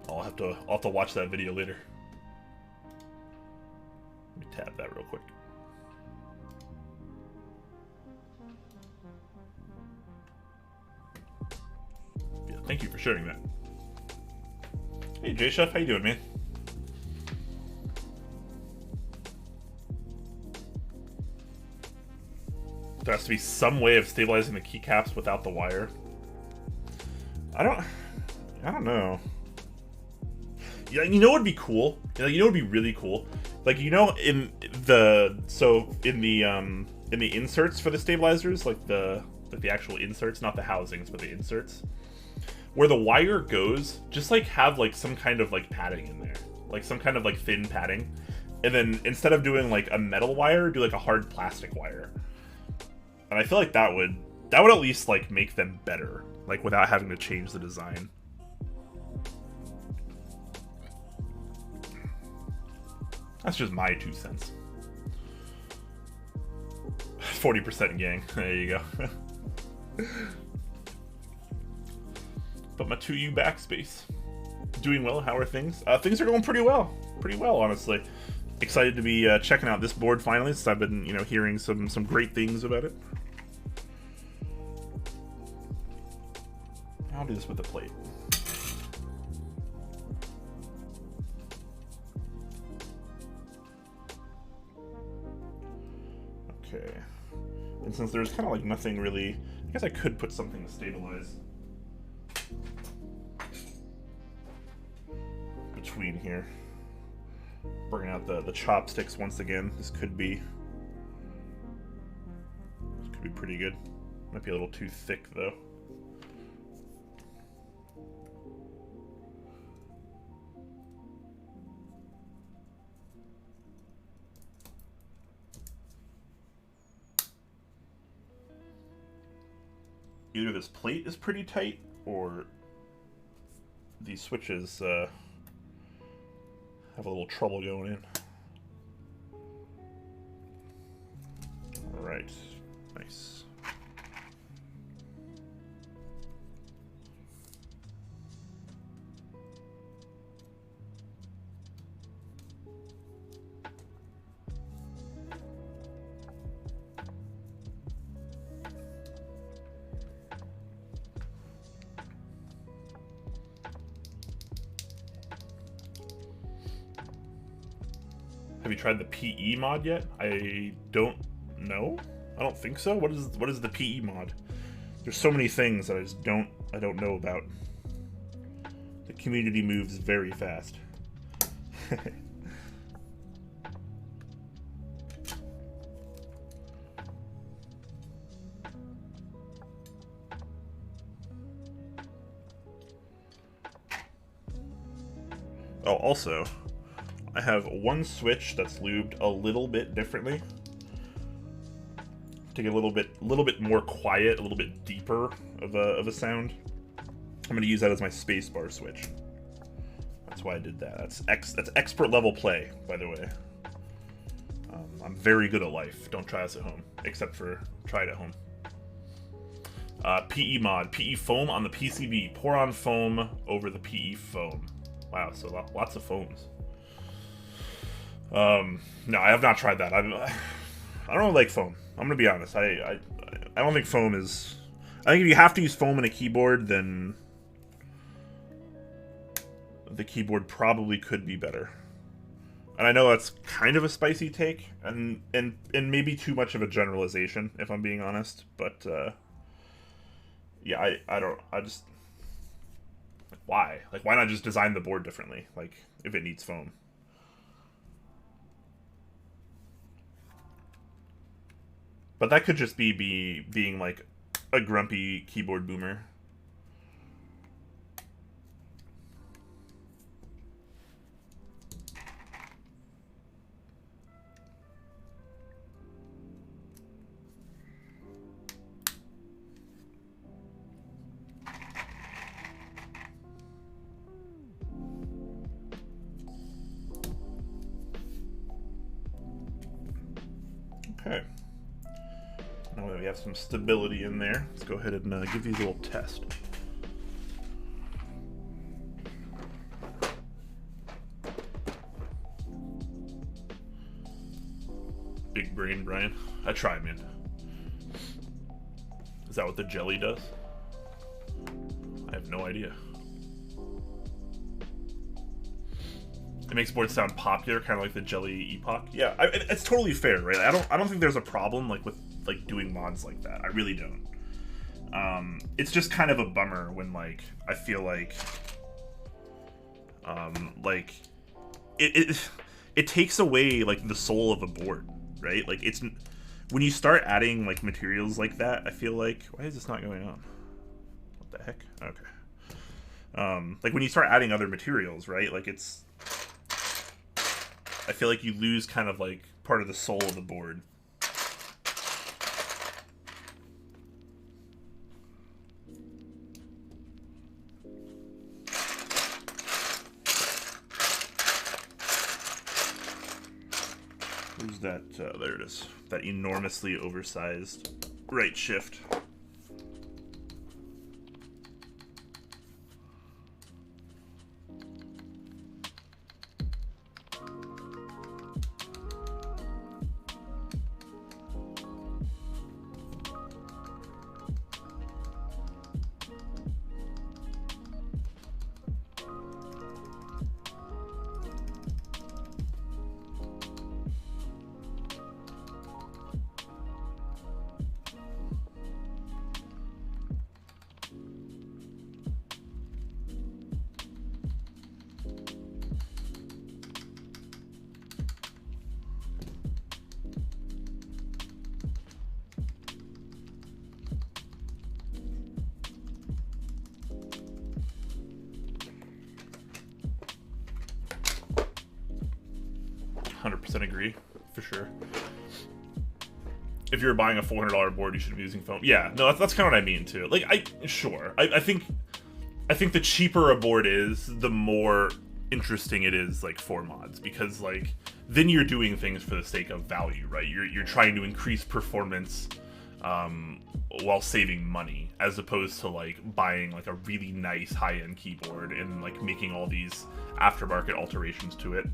I'll have to watch that video later. Let me tab that real quick. Yeah, thank you for sharing that. Hey J Chef, how you doing, man? There has to be some way of stabilizing the keycaps without the wire. I don't know. Yeah, you know what would be cool? You know what would be really cool? Like, you know, in the inserts for the stabilizers, like the actual inserts, not the housings, but the inserts, where the wire goes, just like have like some kind of like padding in there, like some kind of like thin padding, and then instead of doing like a metal wire, do like a hard plastic wire. And I feel like that would at least like make them better, like without having to change the design. That's just my 2 cents. 40% gang. There you go. But my 2U backspace. Doing well. How are things? Things are going pretty well. Pretty well, honestly. Excited to be checking out this board finally, since I've been, you know, hearing some great things about it. I'll do this with the plate. Okay. And since there's kind of like nothing really, I guess I could put something to stabilize between here. Bringing out the chopsticks once again. This could be pretty good. Might be a little too thick though. Either this plate is pretty tight, or these switches have a little trouble going in. Alright, nice. Have you tried the PE mod yet? I don't know. I don't think so. What is the PE mod? There's so many things that I don't know about. The community moves very fast. Oh, also, I have one switch that's lubed a little bit differently to get a little bit more quiet, a little bit deeper of a sound. I'm going to use that as my spacebar switch. That's why I did that. That's expert level play, by the way. I'm very good at life. Don't try this at home, except for try it at home. PE mod. PE foam on the PCB. Pour on foam over the PE foam. Wow, so lots of foams. No, I have not tried that. I don't really like foam. I'm gonna be honest. I don't think foam is... I think if you have to use foam in a keyboard, then the keyboard probably could be better. And I know that's kind of a spicy take, and maybe too much of a generalization, if I'm being honest. But yeah, I just, like, why? Like, why not just design the board differently? Like, if it needs foam. But that could just be being like a grumpy keyboard boomer. Okay. Now that we have some stability in there, let's go ahead and give these a little test. Big brain, Brian. I try, man. Is that what the jelly does? I have no idea. It makes boards sound popular, kind of like the Jelly Epoch. Yeah, it's totally fair, right? I don't think there's a problem like with like doing mods like that. I really don't. It's just kind of a bummer when like I feel like it takes away like the soul of a board, right? Like it's when you start adding like materials like that, I feel like, why is this not going on? What the heck? Okay. Like when you start adding other materials, right? Like it's, I feel like you lose kind of like part of the soul of the board. Who's that? There it is. That enormously oversized right shift. 100% agree, for sure. If you're buying a $400 board, you should be using foam. Yeah, no, that's kind of what I mean too. Like, I think the cheaper a board is, the more interesting it is, like, for mods, because like then you're doing things for the sake of value, right? You're trying to increase performance while saving money, as opposed to like buying like a really nice high-end keyboard and like making all these aftermarket alterations to it.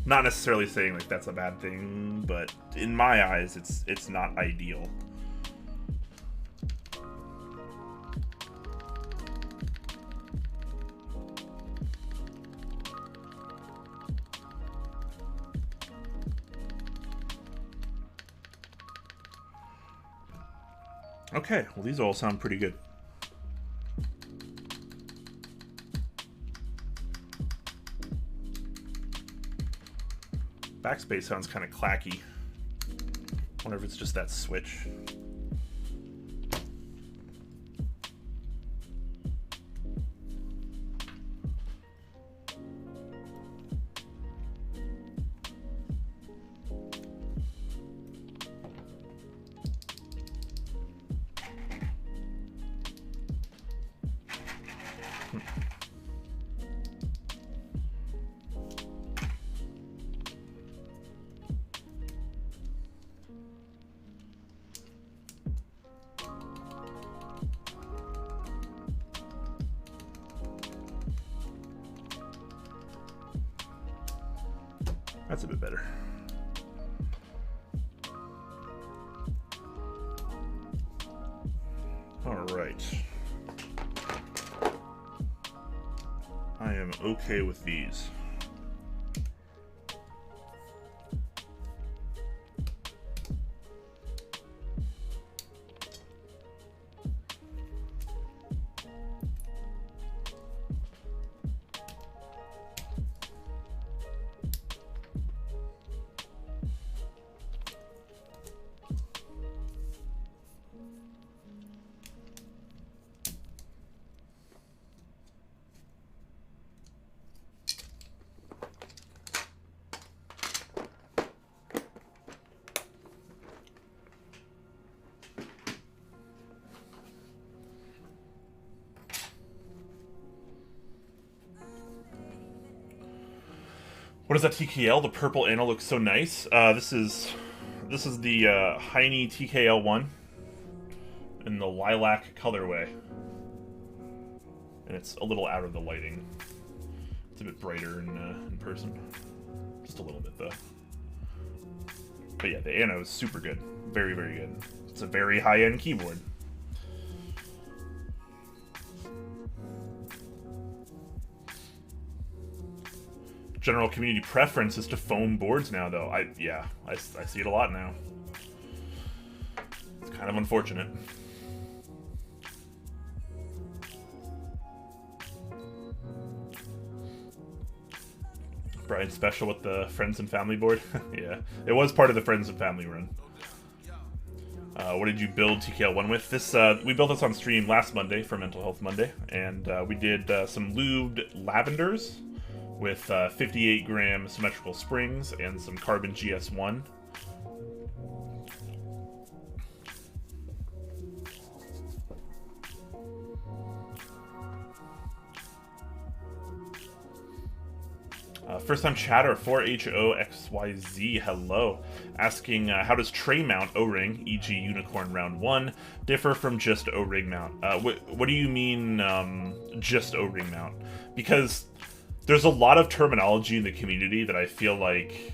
Not necessarily saying like that's a bad thing, but in my eyes, it's not ideal. Okay, well these all sound pretty good. Backspace sounds kind of clacky. Wonder if it's just that switch. That's a bit better. Alright. I am okay with these. What is that TKL? The purple anal looks so nice. This is the Heine TKL1 in the lilac colorway, and it's a little out of the lighting. It's a bit brighter in person, just a little bit though. But yeah, the ano is super good, very very good. It's a very high-end keyboard. General community preference is to foam boards now, though. I see it a lot now. It's kind of unfortunate. Brian special with the friends and family board. Yeah, it was part of the friends and family run. What did you build TKL1 with? This we built this on stream last Monday for Mental Health Monday, and we did some lubed lavenders with 58-gram symmetrical springs and some carbon GS1. First time chatter, 4HOXYZ, hello. Asking, how does tray mount O-ring, e.g. Unicorn Round 1, differ from just O-ring mount? What do you mean, just O-ring mount? Because there's a lot of terminology in the community that I feel like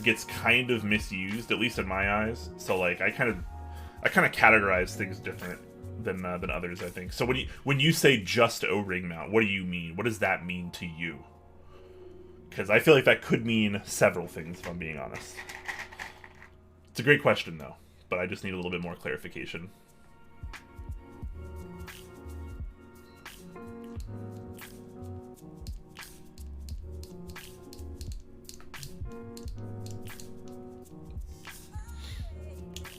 gets kind of misused, at least in my eyes. So like I kind of categorize things different than others, I think. So when you say just O-ring mount, what do you mean? What does that mean to you? Because I feel like that could mean several things, if I'm being honest. It's a great question though, but I just need a little bit more clarification.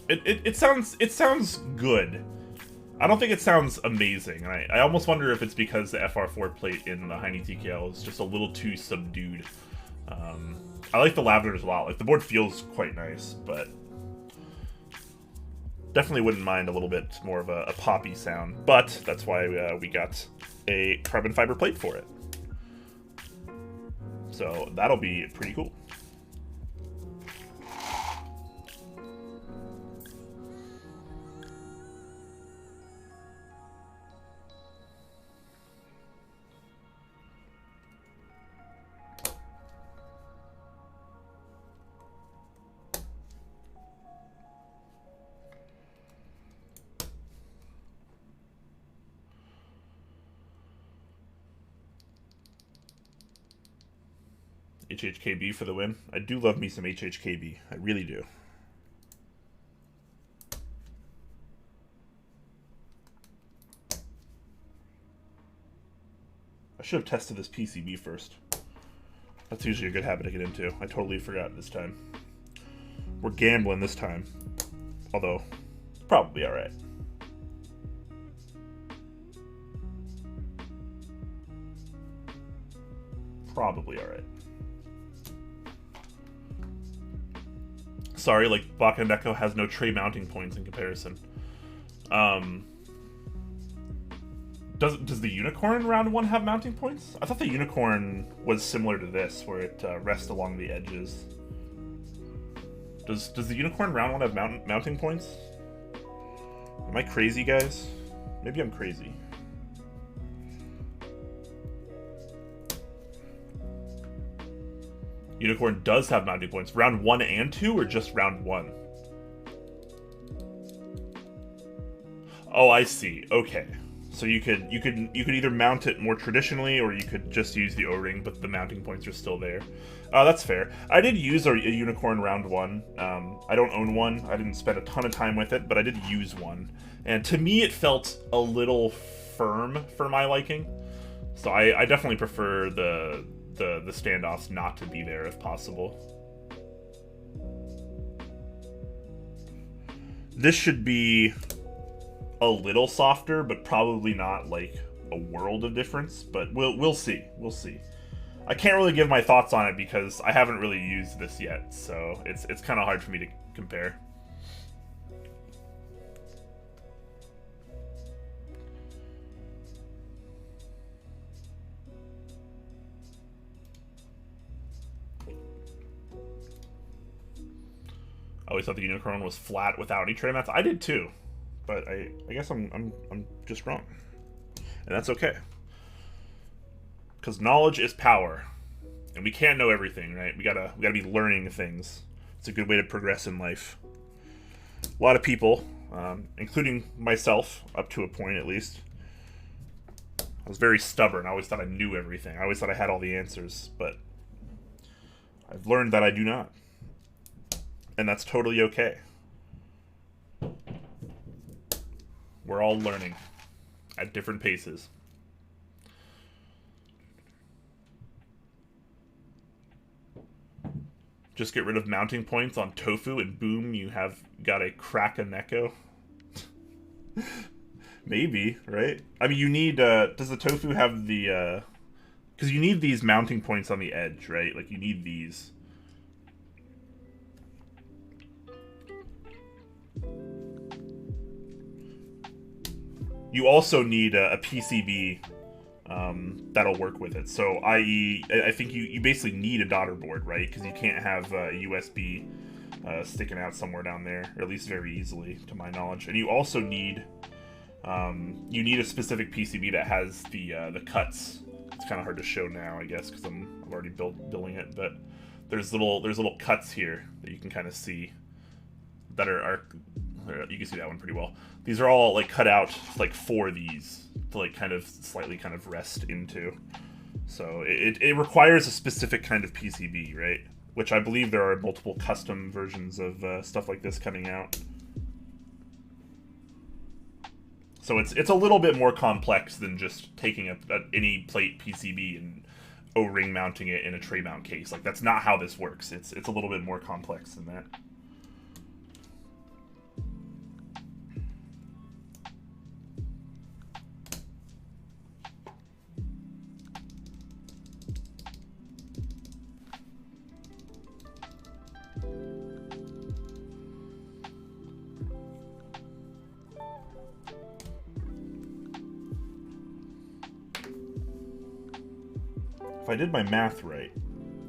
It sounds good. I don't think it sounds amazing. I almost wonder if it's because the FR4 plate in the Heine TKL is just a little too subdued. I like the lavenders a lot. Like the board feels quite nice, but definitely wouldn't mind a little bit more of a poppy sound. But that's why we got a carbon fiber plate for it. So that'll be pretty cool. HHKB for the win. I do love me some HHKB. I really do. I should have tested this PCB first. That's usually a good habit to get into. I totally forgot this time. We're gambling this time. Although, probably alright. Probably alright. Sorry, like, Bakeneko has no tray mounting points in comparison. Does the Unicorn Round 1 have mounting points? I thought the Unicorn was similar to this, where it rests along the edges. Does the Unicorn Round 1 have mounting points? Am I crazy, guys? Maybe I'm crazy. Unicorn does have mounting points. Round 1 and 2, or just round 1? Oh, I see. Okay. So you could either mount it more traditionally, or you could just use the O-ring, but the mounting points are still there. That's fair. I did use a unicorn round 1. I don't own one. I didn't spend a ton of time with it, but I did use one. And to me, it felt a little firm for my liking. So I definitely prefer the standoffs not to be there if possible. This should be a little softer, but probably not like a world of difference. But we'll see. We'll see. I can't really give my thoughts on it because I haven't really used this yet, so it's kind of hard for me to compare. I always thought the unicorn was flat without any tray mats. I did too, but I guess I'm just wrong, and that's okay. Because knowledge is power, and we can't know everything, right? We gotta be learning things. It's a good way to progress in life. A lot of people, including myself, up to a point at least, I was very stubborn. I always thought I knew everything. I always thought I had all the answers, but I've learned that I do not. And that's totally okay. We're all learning at different paces. Just get rid of mounting points on tofu and boom, you have got a Bakeneko. Maybe, right? I mean, you need, does the tofu have the, because you need these mounting points on the edge, right? Like, you need these. You also need a PCB that'll work with it. So, i.e., I think you basically need a daughter board, right? Because you can't have a USB sticking out somewhere down there, or at least very easily, to my knowledge. And you also need a specific PCB that has the cuts. It's kind of hard to show now, I guess, because I'm already building it. But there's little cuts here that you can kind of see that are you can see that one pretty well. These are all like cut out like for these to like kind of slightly kind of rest into. So it requires a specific kind of PCB, right? Which I believe there are multiple custom versions of stuff like this coming out. So it's a little bit more complex than just taking any plate PCB and O-ring mounting it in a tray mount case. Like, that's not how this works. It's a little bit more complex than that. If I did my math right,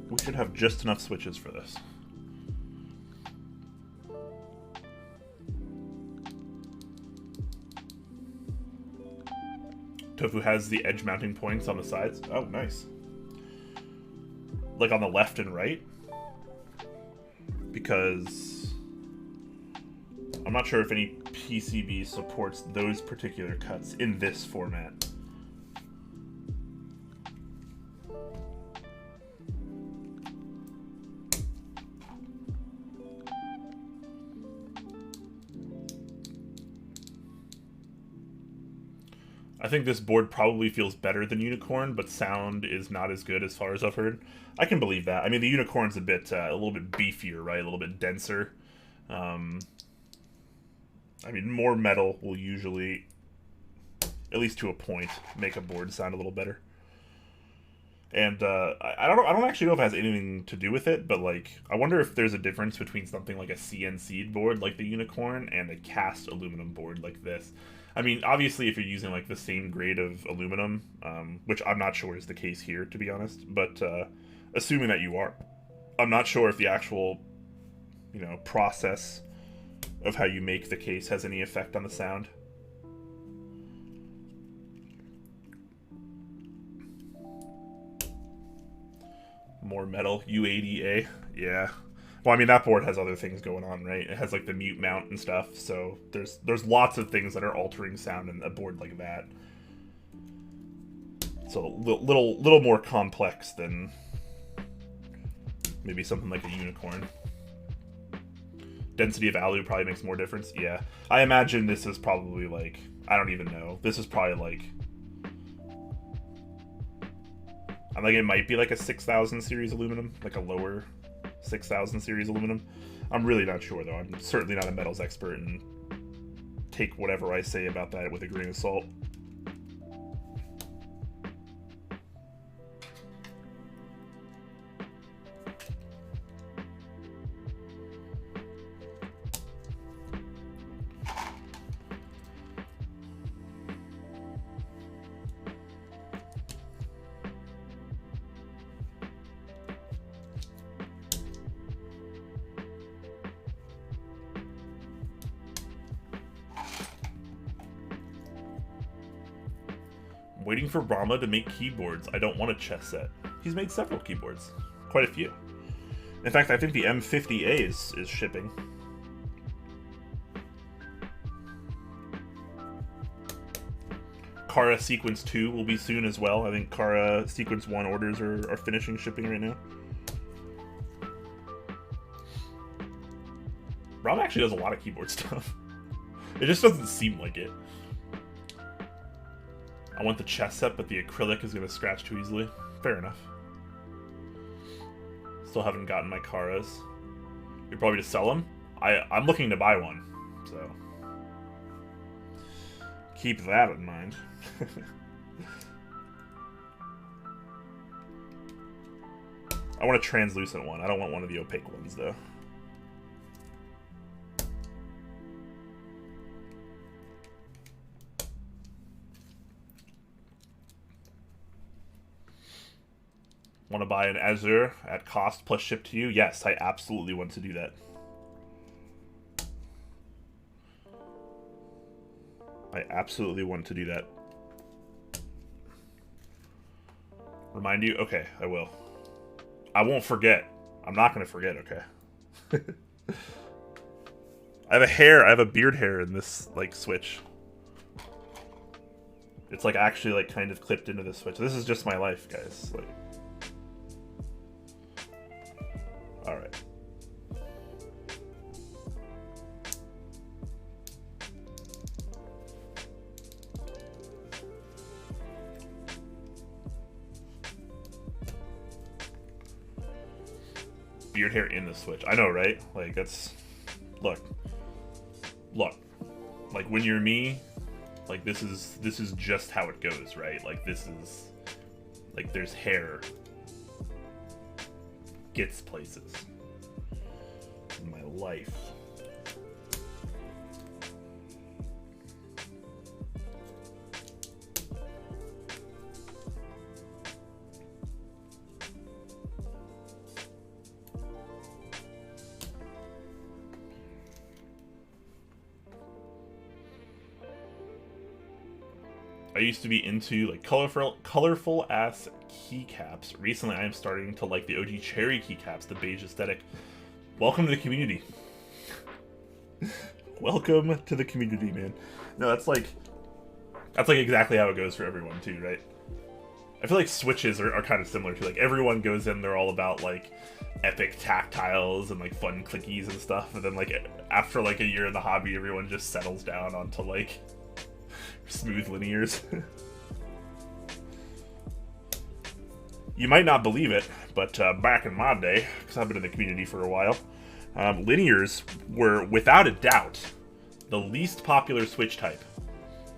we should have just enough switches for this. Tofu has the edge mounting points on the sides. Oh, nice. Like on the left and right? Because I'm not sure if any PCB supports those particular cuts in this format. I think this board probably feels better than Unicorn, but sound is not as good as far as I've heard. I can believe that. I mean, the Unicorn's a little bit beefier, right? A little bit denser. I mean, more metal will usually, at least to a point, make a board sound a little better. And I don't actually know if it has anything to do with it, but like, I wonder if there's a difference between something like a CNC board like the Unicorn and a cast aluminum board like this. I mean, obviously, if you're using like the same grade of aluminum, which I'm not sure is the case here, to be honest, but assuming that you are, I'm not sure if the actual, process of how you make the case has any effect on the sound. More metal. U80A. Yeah. Well, I mean, that board has other things going on, right? It has, like, the mute mount and stuff, so there's lots of things that are altering sound in a board like that. So, a little more complex than maybe something like a unicorn. Density of alu probably makes more difference. Yeah. I imagine this is probably, like... I don't even know. This is probably, like... I'm like, it might be, like, a 6000 series aluminum. Like, a lower 6000 series aluminum. I'm really not sure, though. I'm certainly not a metals expert, and take whatever I say about that with a grain of salt. Waiting for Rama to make keyboards. I don't want a chess set. He's made several keyboards. Quite a few. In fact, I think the M50A is shipping. Kara Sequence 2 will be soon as well. I think Kara Sequence 1 orders are finishing shipping right now. Rama actually does a lot of keyboard stuff. It just doesn't seem like it. I want the chess set, but the acrylic is going to scratch too easily. Fair enough. Still haven't gotten my Karas. You're probably to sell them? I'm looking to buy one, so... keep that in mind. I want a translucent one. I don't want one of the opaque ones, though. Want to buy an Azure at cost plus ship to you? Yes, I absolutely want to do that. I absolutely want to do that. Remind you? Okay, I will. I won't forget. I'm not going to forget, okay? I have a beard hair in this, like, switch. It's, like, actually, like, kind of clipped into the switch. This is just my life, guys. Like... Alright. Beard hair in the switch. I know, right? Like, that's... Look. Like, when you're me, like, this is just how it goes, right? Like, this is... Like, there's hair... gets places in my life. I used to be into like colorful ass keycaps. Recently, I am starting to like the OG cherry keycaps, the beige aesthetic. Welcome to the community. Welcome to the community, man. No, that's like exactly how it goes for everyone too, right? I feel like switches are kind of similar to like everyone goes in, they're all about like epic tactiles and like fun clickies and stuff, and then like after like a year in the hobby, everyone just settles down onto like smooth linears. You might not believe it, but back in my day, because I've been in the community for a while, linears were, without a doubt, the least popular switch type.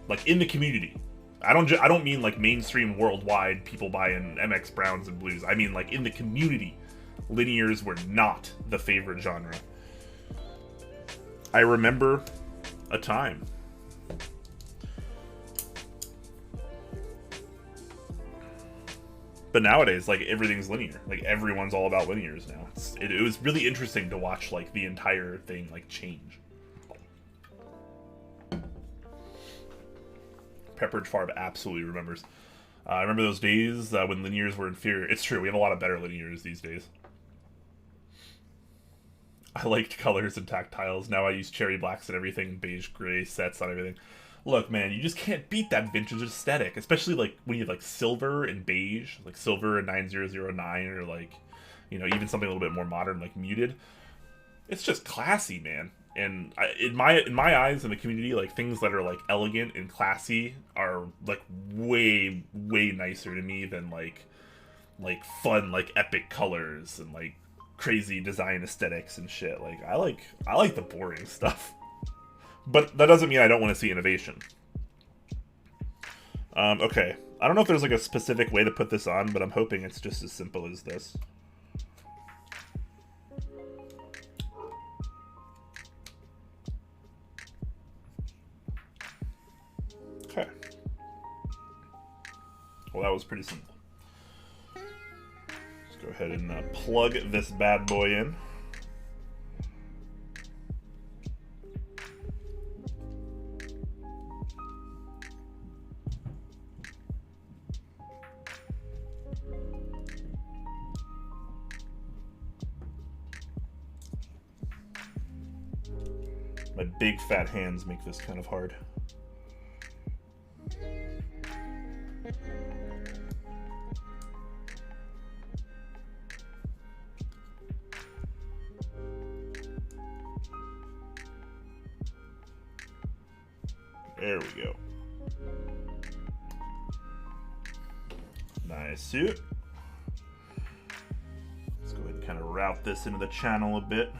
Like, in the community. I don't mean, like, mainstream worldwide people buying MX browns and blues. I mean, like, in the community, linears were not the favorite genre. I remember a time. But nowadays, like, everything's linear. Like, everyone's all about linears now. It was really interesting to watch, like, the entire thing, like, change. Pepperidge Farm absolutely remembers. I remember those days when linears were inferior. It's true, we have a lot of better linears these days. I liked colors and tactiles. Now I use cherry blacks and everything, beige gray sets on everything. Look, man, you just can't beat that vintage aesthetic, especially like when you have like silver and beige, like silver and 9009, or like, you know, even something a little bit more modern like muted. It's just classy, man. And in my eyes in the community, like things that are like elegant and classy are like way nicer to me than like fun like epic colors and like crazy design aesthetics and shit. Like I like the boring stuff. But that doesn't mean I don't want to see innovation. Okay. I don't know if there's like a specific way to put this on, but I'm hoping it's just as simple as this. Okay. Well, that was pretty simple. Let's go ahead and plug this bad boy in. My big fat hands make this kind of hard. There we go. Nice suit. Let's go ahead and kind of route this into the channel a bit.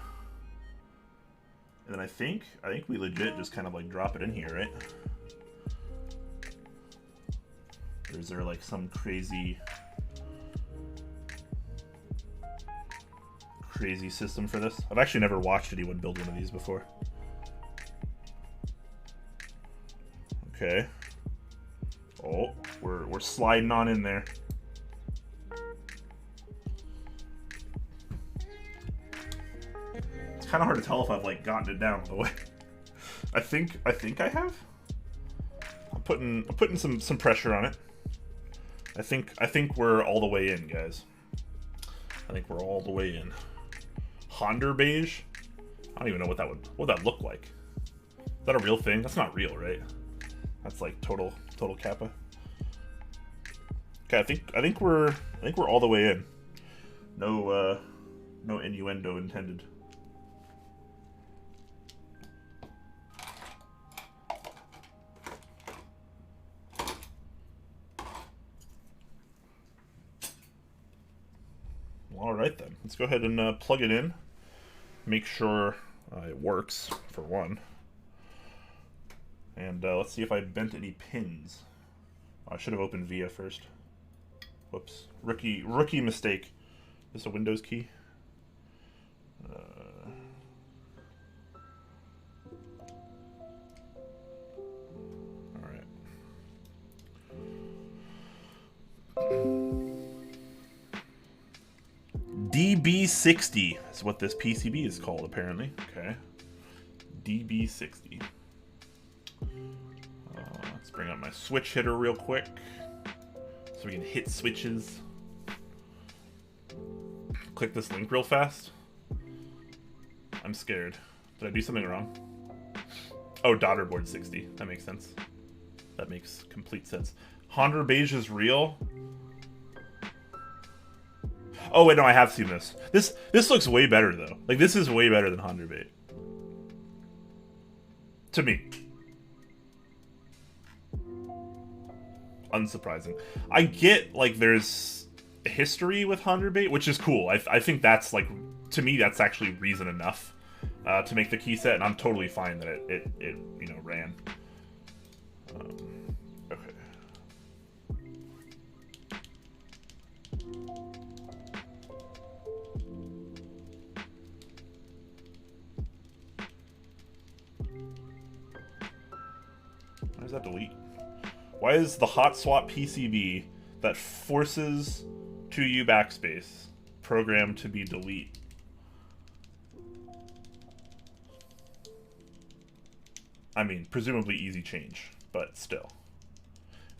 And then I think we legit just kind of like drop it in here, right? Or is there like some crazy system for this? I've actually never watched anyone build one of these before. Okay. Oh, we're sliding on in there. It's kind of hard to tell if I've like gotten it down all the way. I think I have. I'm putting some pressure on it. I think we're all the way in, guys. I think we're all the way in. Honda beige? I don't even know what that look like. Is that a real thing? That's not real, right? That's like total kappa. Okay, I think we're all the way in. No innuendo intended. All right then, let's go ahead and plug it in. Make sure it works for one. And let's see if I bent any pins. Oh, I should have opened VIA first. Whoops. Rookie mistake. Is this a Windows key? Alright. DB60 is what this PCB is called, apparently. Okay. DB60. Let's bring up my switch hitter real quick so we can hit switches. Click this link real fast. I'm scared. Did I do something wrong? Oh, daughter board 60. That makes sense. That makes complete sense. Honda beige is real. Oh wait, no, I have seen this. This looks way better though. Like this is way better than Honda beige. To me. Unsurprising. I get like there's history with Honda beige, which is cool. I think that's like, to me that's actually reason enough to make the key set, and I'm totally fine that it you know ran. Okay. Why does that delete? Why is the hot swap PCB that forces 2U backspace programmed to be delete? I mean, presumably easy change, but still.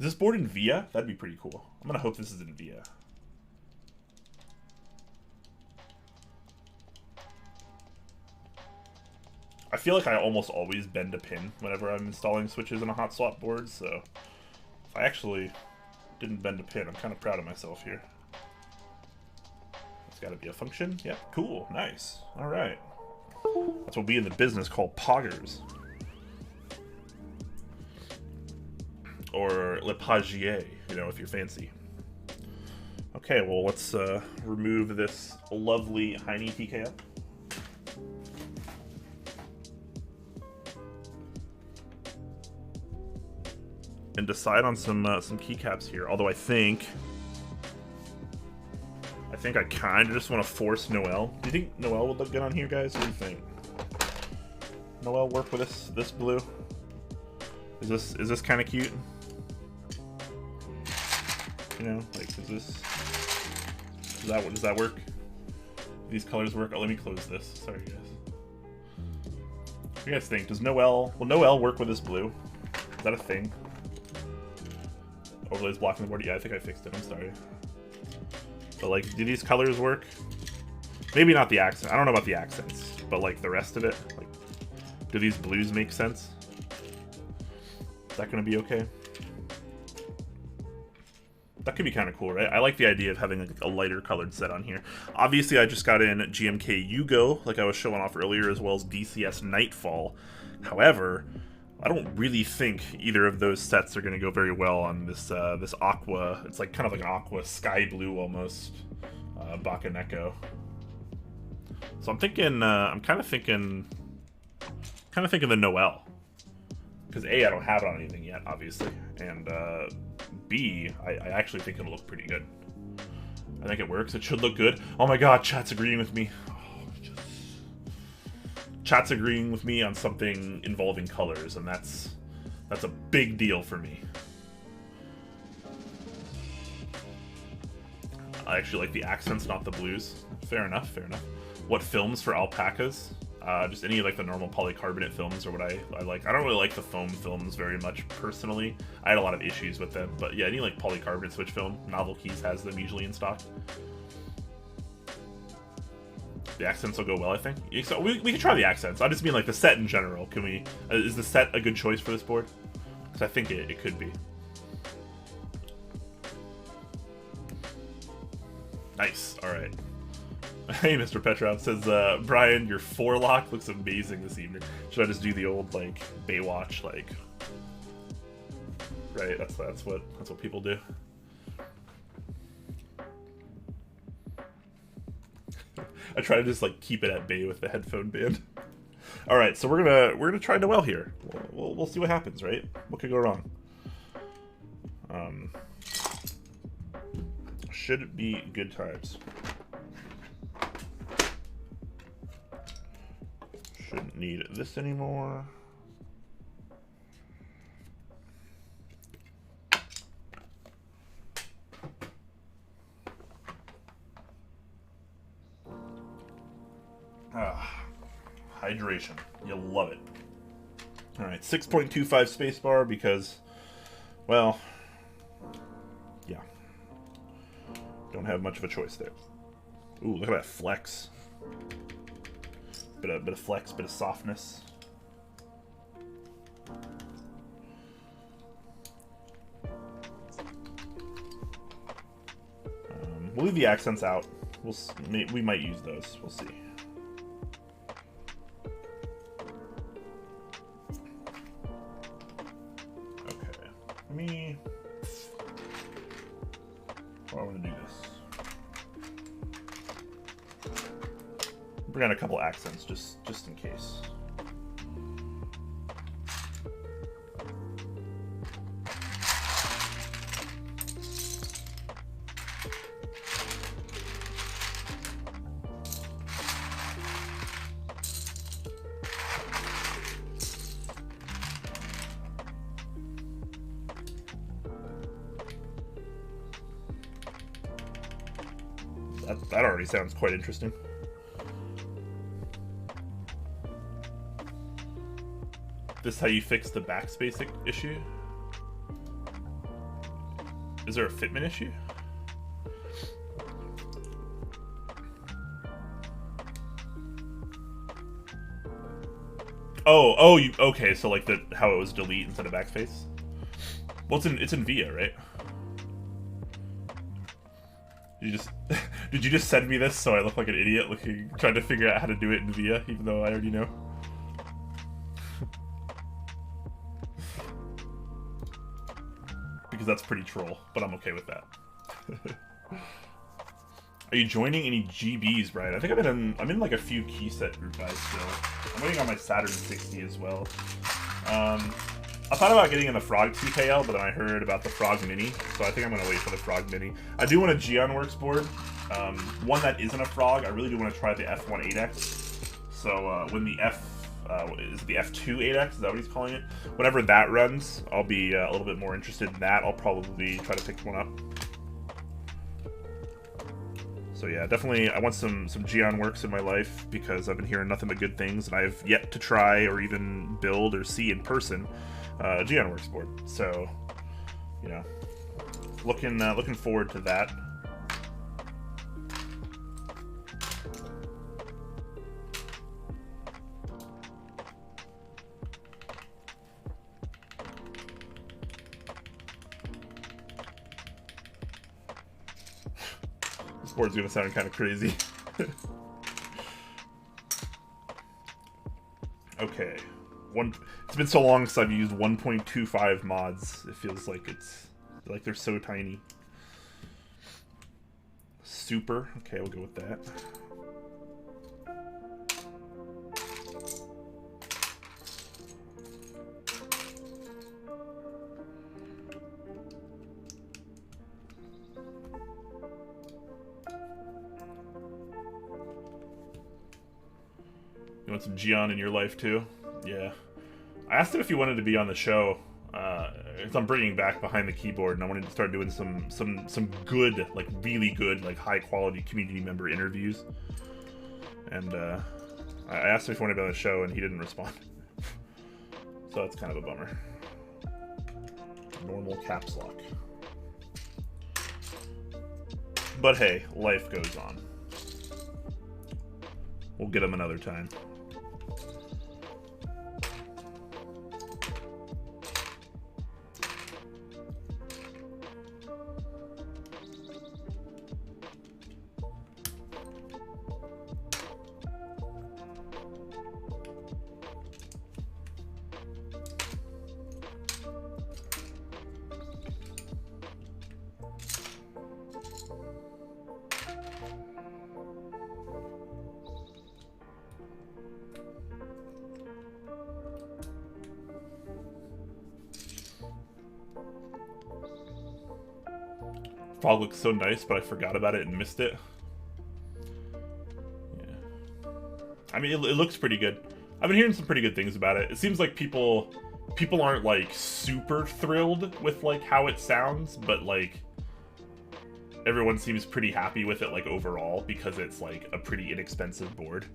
Is this board in VIA? That'd be pretty cool. I'm gonna hope this is in VIA. I feel like I almost always bend a pin whenever I'm installing switches in a hot swap board, so if I actually didn't bend a pin, I'm kind of proud of myself here. It's gotta be a function. Yep, cool, nice. Alright. That's what we in the business call poggers. Or le pagier, you know, if you're fancy. Okay, well, let's remove this lovely Heine TKO. And decide on some keycaps here. Although I think I kind of just want to force Noel. Do you think Noel would look good on here, guys? What do you think? Noel work with this blue? Is this kind of cute? You know, like does that work? These colors work? Oh, let me close this. Sorry, guys. What do you guys think? Will Noel work with this blue? Is that a thing? Overlays blocking the board. Yeah, I think I fixed it. I'm sorry. But like, do these colors work? Maybe not the accent. I don't know about the accents, but like the rest of it, like, do these blues make sense? Is that gonna be okay? That could be kind of cool, right? I like the idea of having like a lighter colored set on here. Obviously, I just got in GMK Yugo, like I was showing off earlier, as well as DCS Nightfall. However, I don't really think either of those sets are going to go very well on this this aqua. It's like kind of like an aqua sky blue almost Bakeneko. So I'm thinking, I'm kind of thinking the Noel, because A, I don't have it on anything yet, obviously, and B, I actually think it'll look pretty good. I think it works. It should look good. Oh my God, chat's agreeing with me. Chat's agreeing with me on something involving colors, and that's a big deal for me. I actually like the accents, not the blues. Fair enough, fair enough. What films for alpacas? Just any like the normal polycarbonate films are what I like. I don't really like the foam films very much personally. I had a lot of issues with them, but yeah, any like polycarbonate switch film, Novel Keys has them usually in stock. The accents will go well, I think. So we can try the accents. I just mean like the set in general. Can we? Is the set a good choice for this board? Because I think it could be. Nice. All right. Hey, Mr. Petrov says, Brian, your forelock looks amazing this evening. Should I just do the old like Baywatch like? Right. That's what people do. I try to just like keep it at bay with the headphone band. All right, so we're gonna try Noel here. We'll see what happens, right? What could go wrong? Should be good times. Shouldn't need this anymore. Hydration. You'll love it. Alright, 6.25 spacebar because, well, yeah. Don't have much of a choice there. Ooh, look at that flex. Bit of flex, bit of softness. We'll leave the accents out. We might use those. We'll see. I want to do this. Bring on a couple accents just in case. That already sounds quite interesting. This is how you fix the backspace issue? Is there a fitment issue? Oh, you okay? So like how it was delete instead of backspace. Well, it's in VIA, right? You just did you just send me this so I look like an idiot looking trying to figure out how to do it in VIA, even though I already know? Because that's pretty troll, but I'm okay with that. Are you joining any GBs, Brian? I think I'm in like a few key set group guys still. I'm waiting on my Saturn 60 as well. I thought about getting in the Frog TKL, but then I heard about the Frog Mini, so I think I'm gonna wait for the Frog Mini. I do want a Geonworks board, one that isn't a Frog. I really do want to try the F1 8X. So when the is it the F2 8X? Is that what he's calling it? Whenever that runs, I'll be a little bit more interested in that. I'll probably try to pick one up. So yeah, definitely I want some Geonworks in my life because I've been hearing nothing but good things, and I've yet to try or even build or see in person a Geonworks board. So, you know, looking forward to that. This board's gonna sound kind of crazy. Okay, it's been so long since I've used 1.25 mods. It feels like they're so tiny. Super. Okay, we'll go with that. You want some Geon in your life too? Yeah. I asked him if he wanted to be on the show. Because I'm bringing back Behind the Keyboard, and I wanted to start doing some good, like really good, like high quality community member interviews. And I asked him if he wanted to be on the show, and he didn't respond. So that's kind of a bummer. Normal caps lock. But hey, life goes on. We'll get him another time. Fog looks so nice, but I forgot about it and missed it. Yeah. I mean, it looks pretty good. I've been hearing some pretty good things about it. It seems like people aren't like super thrilled with like how it sounds, but like everyone seems pretty happy with it like overall because it's like a pretty inexpensive board.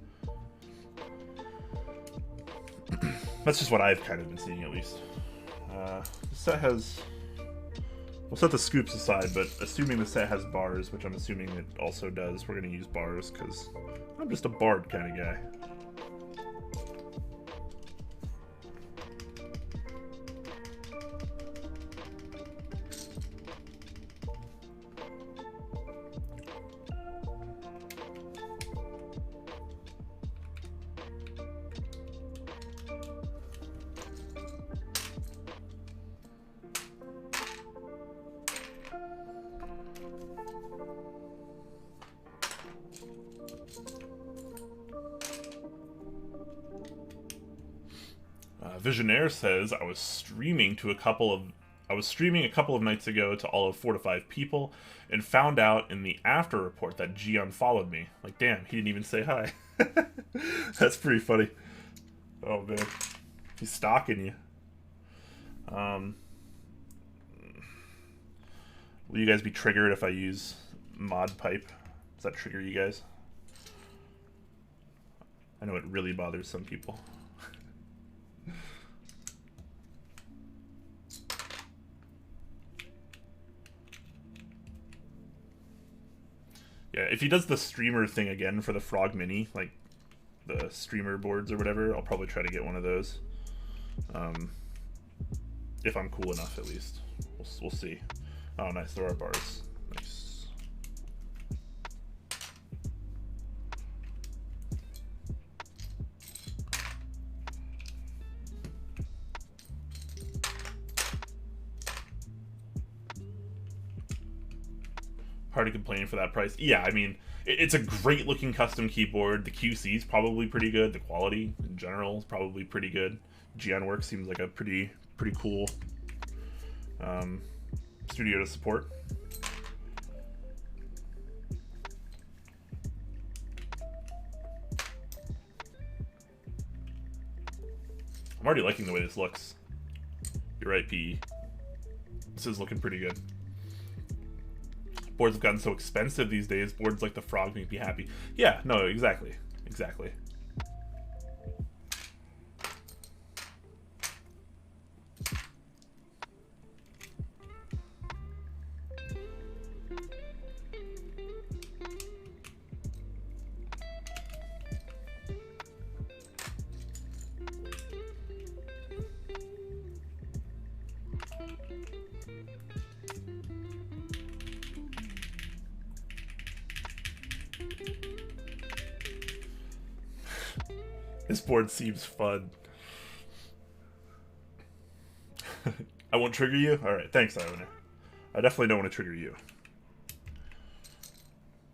That's just what I've kind of been seeing at least. This set has... We'll set the scoops aside, but assuming the set has bars, which I'm assuming it also does, we're going to use bars, because I'm just a bard kind of guy. Visionaire says I was streaming a couple of nights ago to all of 4 to 5 people, and found out in the after report that Geon followed me. Like, damn, he didn't even say hi. That's pretty funny. Oh man, he's stalking you. Will you guys be triggered if I use mod pipe? Does that trigger you guys? I know it really bothers some people. Yeah, if he does the streamer thing again for the Frog Mini, like the streamer boards or whatever, I'll probably try to get one of those. If I'm cool enough, at least. We'll see. Oh, nice. There are bars. Nice. Hard to complain for that price. Yeah, I mean, it's a great looking custom keyboard. The QC is probably pretty good. The quality in general is probably pretty good. GN seems like a pretty cool studio to support. I'm already liking the way this looks. You're right, PE. This is looking pretty good. Boards have gotten so expensive these days. Boards like the Frog make me happy. Yeah, no, exactly. Exactly. This board seems fun. I won't trigger you? Alright, thanks, Ivaner. I definitely don't want to trigger you.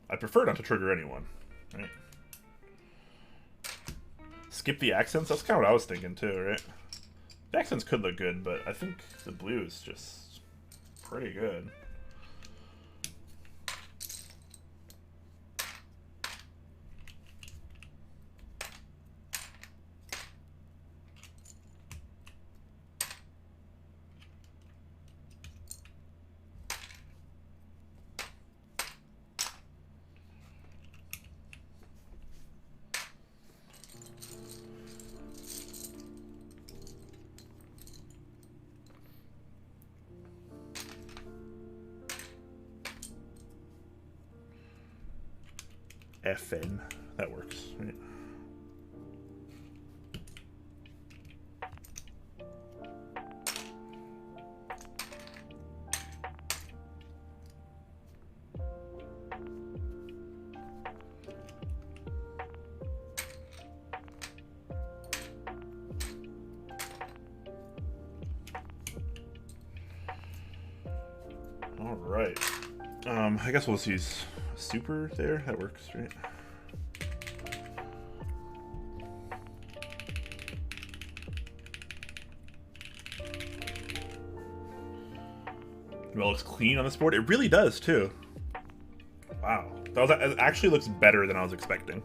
I prefer not to trigger anyone. Right? Skip the accents? That's kind of what I was thinking too, right? The accents could look good, but I think the blue is just pretty good. FN. That works, right? All right. I guess we'll use super there. That works, right? Well, it looks clean on this board. It really does too. Wow, it actually looks better than I was expecting.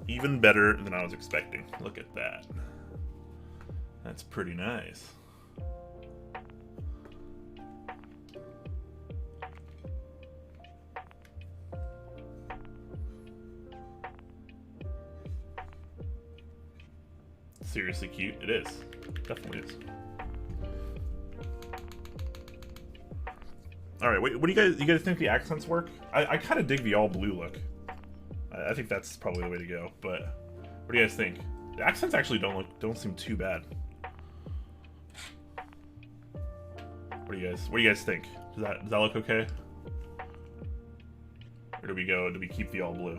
Even better than I was expecting. Look at that. That's pretty nice. Seriously cute. It is. Definitely is. Alright, what do you guys think the accents work? I kind of dig the all blue look. I think that's probably the way to go, but what do you guys think? The accents actually don't seem too bad. What do you guys think? Does that look okay? Or do we keep the all blue?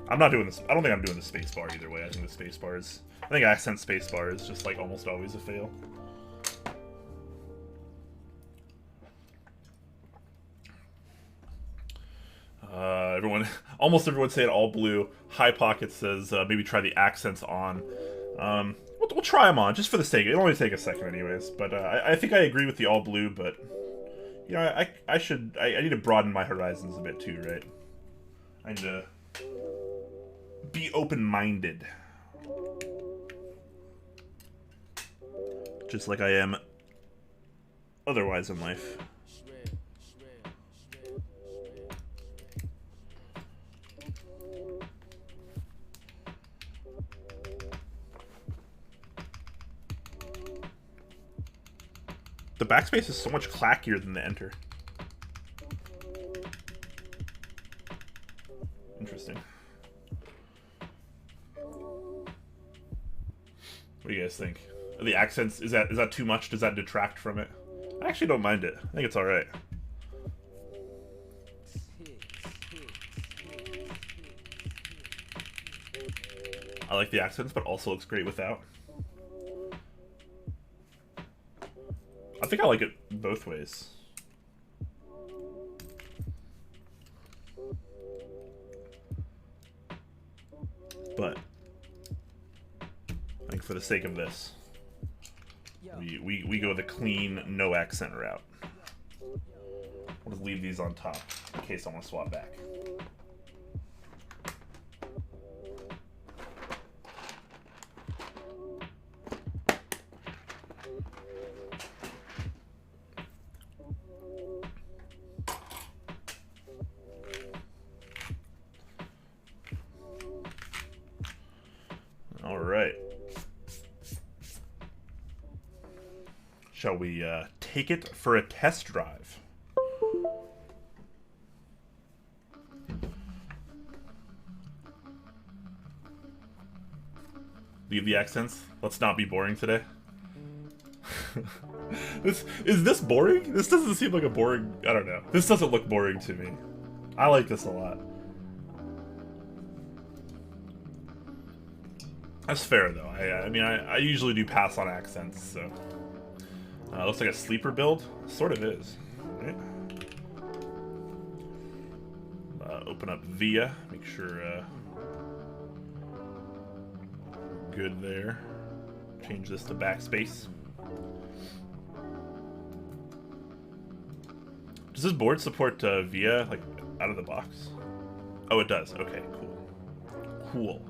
I'm not doing this. I don't think I'm doing the space bar either way. I think the space bar is. I think accent space bar is just like almost always a fail. Almost everyone saying all blue. High Pocket says maybe try the accents on. We'll try them on just for the sake. It'll only take a second anyways. But I think I agree with the all blue. But you know, I need to broaden my horizons a bit too, right? I need to be open-minded, just like I am otherwise in life. The backspace is so much clackier than the enter. Interesting. What do you guys think? The accents, is that too much? Does that detract from it? I actually don't mind it. I think it's alright. I like the accents, but also looks great without. I think I like it both ways. But I think for the sake of this, we go the clean, no accent route. We'll just leave these on top in case I want to swap back. All right. Shall we take it for a test drive? Leave the accents. Let's not be boring today. Is this boring? This doesn't seem like a boring... I don't know. This doesn't look boring to me. I like this a lot. That's fair, though. I mean, I usually do pass on accents, so... looks like a sleeper build. Sort of is. Right? Open up Via. Make sure... good there. Change this to backspace. Does this board support Via, like, out of the box? Oh, it does. Okay, cool. Cool.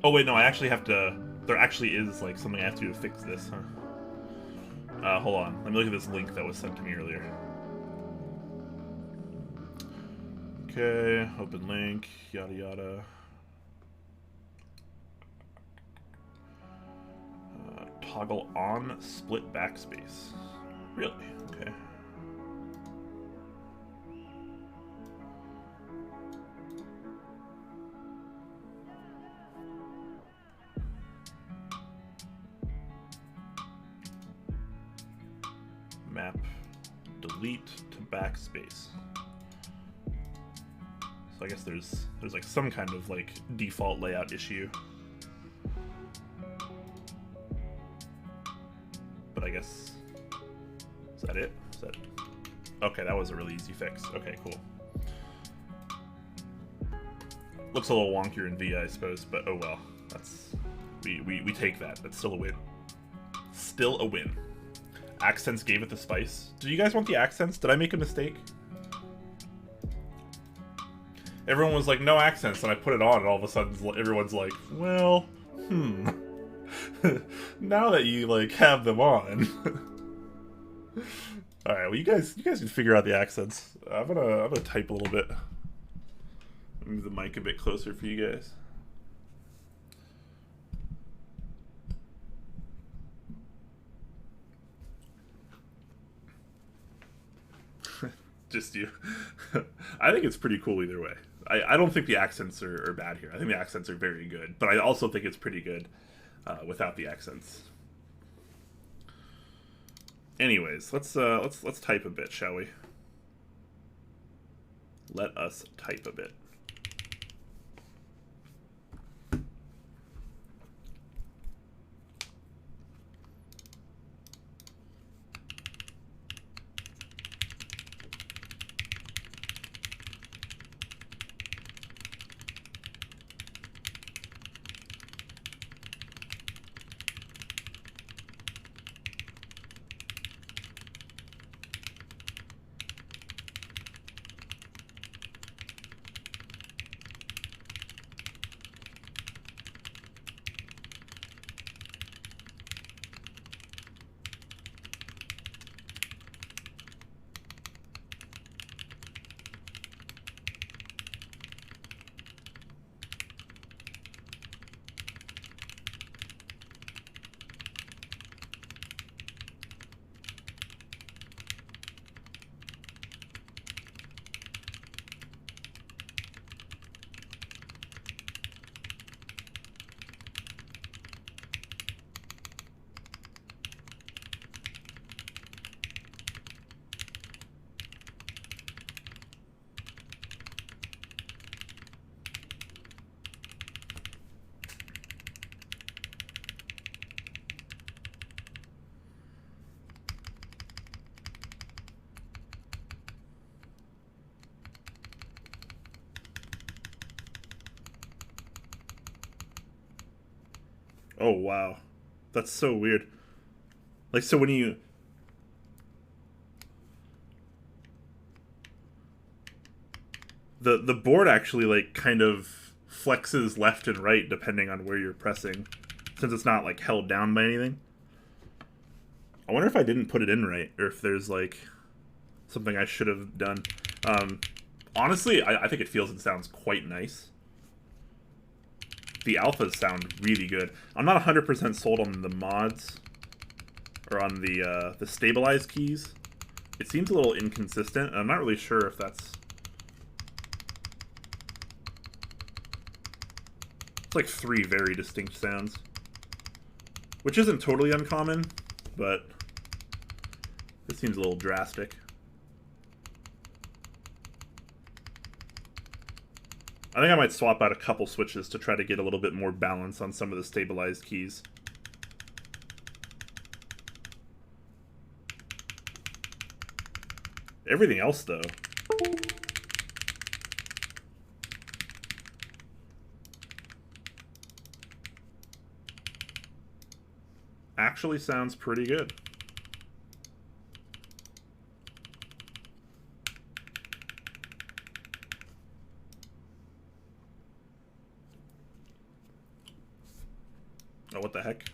Oh wait, no, I actually have to... There actually is, like, something I have to do to fix this, huh? Hold on. Let me look at this link that was sent to me earlier. Okay, open link, yada yada. Toggle on split backspace. Really? Okay. Map, delete to backspace. So I guess there's like some kind of like default layout issue. But I guess, is that it? Is that... Okay, that was a really easy fix. Okay, cool. Looks a little wonkier in VI, I suppose, but oh well. That's we take that. That's still a win. Still a win. Accents gave it the spice. Do you guys want the accents? Did I make a mistake? Everyone was like, no accents, and I put it on, and all of a sudden everyone's like, well, now that you, like, have them on. Alright, well, you guys can figure out the accents. I'm gonna type a little bit. Move the mic a bit closer for you guys. Just you. I think it's pretty cool either way. I don't think the accents are bad here. I think the accents are very good, but I also think it's pretty good without the accents. Anyways, let's type a bit, shall we? Let us type a bit. Oh, wow. That's so weird. Like, so when you... The board actually, like, kind of flexes left and right depending on where you're pressing, since it's not, like, held down by anything. I wonder if I didn't put it in right, or if there's, like, something I should have done. Honestly, I think it feels and sounds quite nice. The alphas sound really good. I'm not 100% sold on the mods, or on the stabilized keys. It seems a little inconsistent, and I'm not really sure if that's... It's like 3 very distinct sounds. Which isn't totally uncommon, but this seems a little drastic. I think I might swap out a couple switches to try to get a little bit more balance on some of the stabilized keys. Everything else, though. Actually sounds pretty good. Oh, what the heck?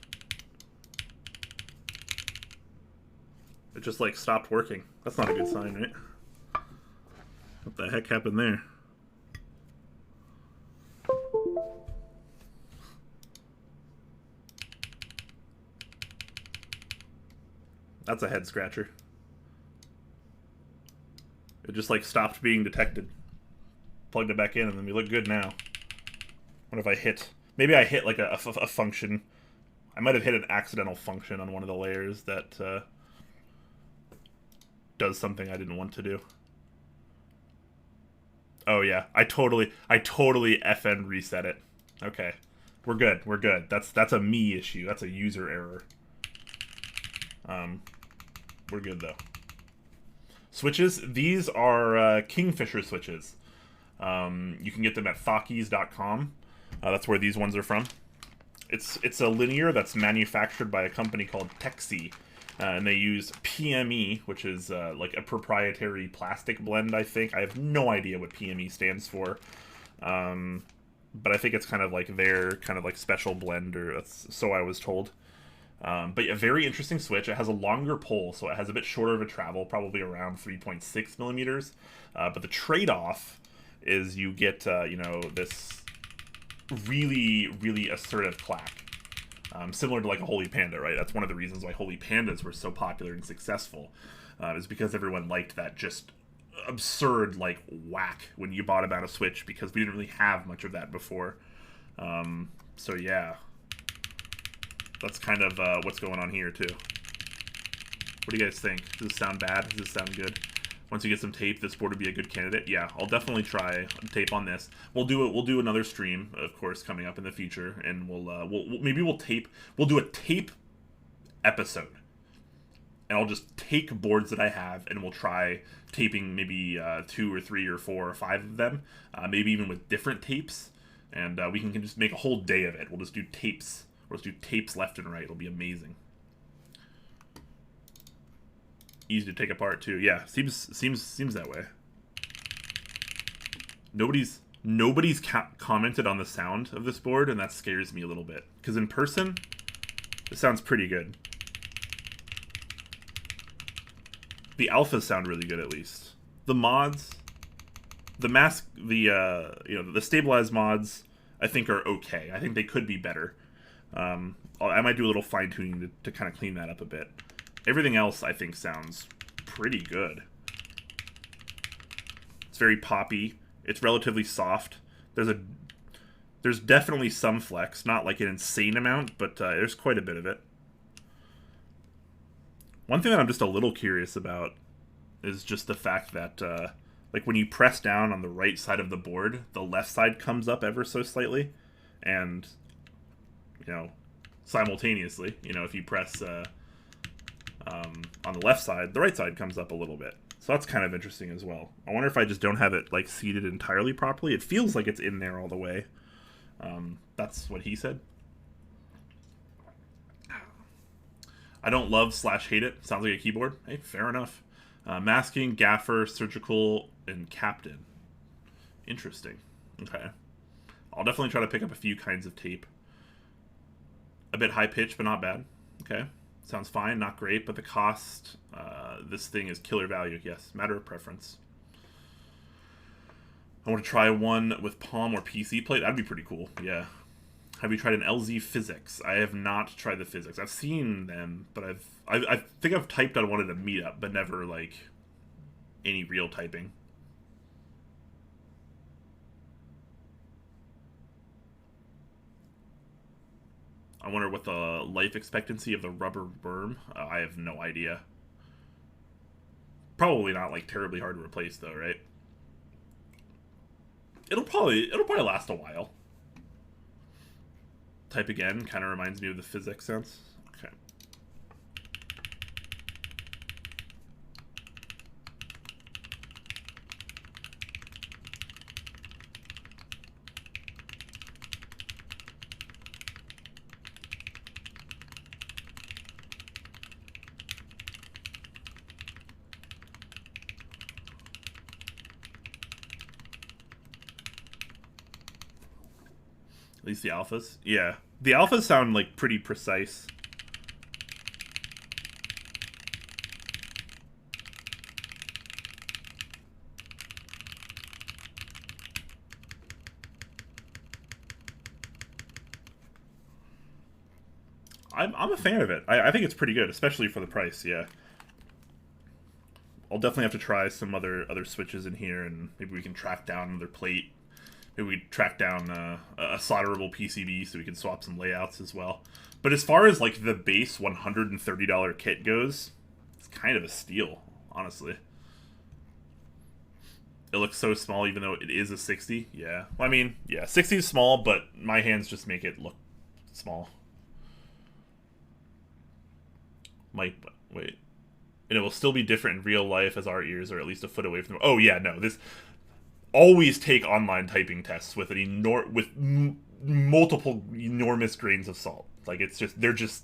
It just, like, stopped working. That's not a good sign, right? What the heck happened there? That's a head scratcher. It just, like, stopped being detected. Plugged it back in, and then we look good now. What if I hit... Maybe I hit, like, a function. I might have hit an accidental function on one of the layers that does something I didn't want to do. Oh, yeah. I totally FN reset it. Okay. We're good. We're good. That's a me issue. That's a user error. We're good, though. Switches. These are Kingfisher switches. You can get them at thokis.com. That's where these ones are from. It's a linear that's manufactured by a company called Texi, and they use PME, which is like a proprietary plastic blend, I think. I have no idea what PME stands for, but I think it's kind of like their kind of like special blend, or that's so I was told. But yeah, very interesting switch. It has a longer pole, so it has a bit shorter of a travel, probably around 3.6 millimeters. But the trade-off is you get, you know, this really, really assertive clack. Similar to like a Holy Panda, right? That's one of the reasons why Holy Pandas were so popular and successful, is because everyone liked that just absurd, like, whack when you bought about a Switch, because we didn't really have much of that before. So yeah. That's kind of what's going on here, too. What do you guys think? Does this sound bad? Does this sound good? Once you get some tape, this board would be a good candidate. Yeah, I'll definitely try tape on this. We'll do another stream, of course, coming up in the future, and we'll do a tape episode, and I'll just take boards that I have, and we'll try taping maybe 2 or 3 or 4 or 5 of them, maybe even with different tapes, and we can just make a whole day of it. We'll just do tapes. We'll just do tapes left and right. It'll be amazing. Easy to take apart too. Yeah, seems that way. Nobody's commented on the sound of this board, and that scares me a little bit, because in person, it sounds pretty good. The alphas sound really good, at least. The mods, the stabilized mods, I think are okay. I think they could be better. I might do a little fine tuning to kind of clean that up a bit. Everything else, I think, sounds pretty good. It's very poppy. It's relatively soft. There's definitely some flex, not like an insane amount, but there's quite a bit of it. One thing that I'm just a little curious about is just the fact that, like, when you press down on the right side of the board, the left side comes up ever so slightly, and, you know, simultaneously, you know, if you press on the left side, the right side comes up a little bit. So that's kind of interesting as well. I wonder if I just don't have it, like, seated entirely properly. It feels like it's in there all the way. That's what he said. I don't love / hate it. Sounds like a keyboard. Hey, fair enough. Masking, gaffer, surgical, and captain. Interesting. Okay. I'll definitely try to pick up a few kinds of tape. A bit high pitched, but not bad. Okay. Sounds fine. Not great, but the cost, this thing is killer value. Yes. Matter of preference. I want to try one with palm or PC plate. That'd be pretty cool. Yeah. Have you tried an LZ Physics? I have not tried the Physics. I've seen them, but I think I've typed on one at a meetup, but never like any real typing. I wonder what the life expectancy of the rubber worm. I have no idea. Probably not like terribly hard to replace though, right? It'll probably last a while. Type again kind of reminds me of the physics sounds. Okay. At least the alphas. Yeah. The alphas sound like pretty precise. I'm a fan of it. I think it's pretty good, especially for the price, yeah. I'll definitely have to try some other switches in here, and maybe we can track down another plate. Maybe we track down a solderable PCB so we can swap some layouts as well. But as far as like the base $130 kit goes, it's kind of a steal, honestly. It looks so small even though it is a 60. Yeah. Well, I mean, yeah, 60 is small, but my hands just make it look small. Wait. And it will still be different in real life as our ears are at least a foot away from them. Oh yeah, no, this always take online typing tests with multiple enormous grains of salt. Like it's just they're just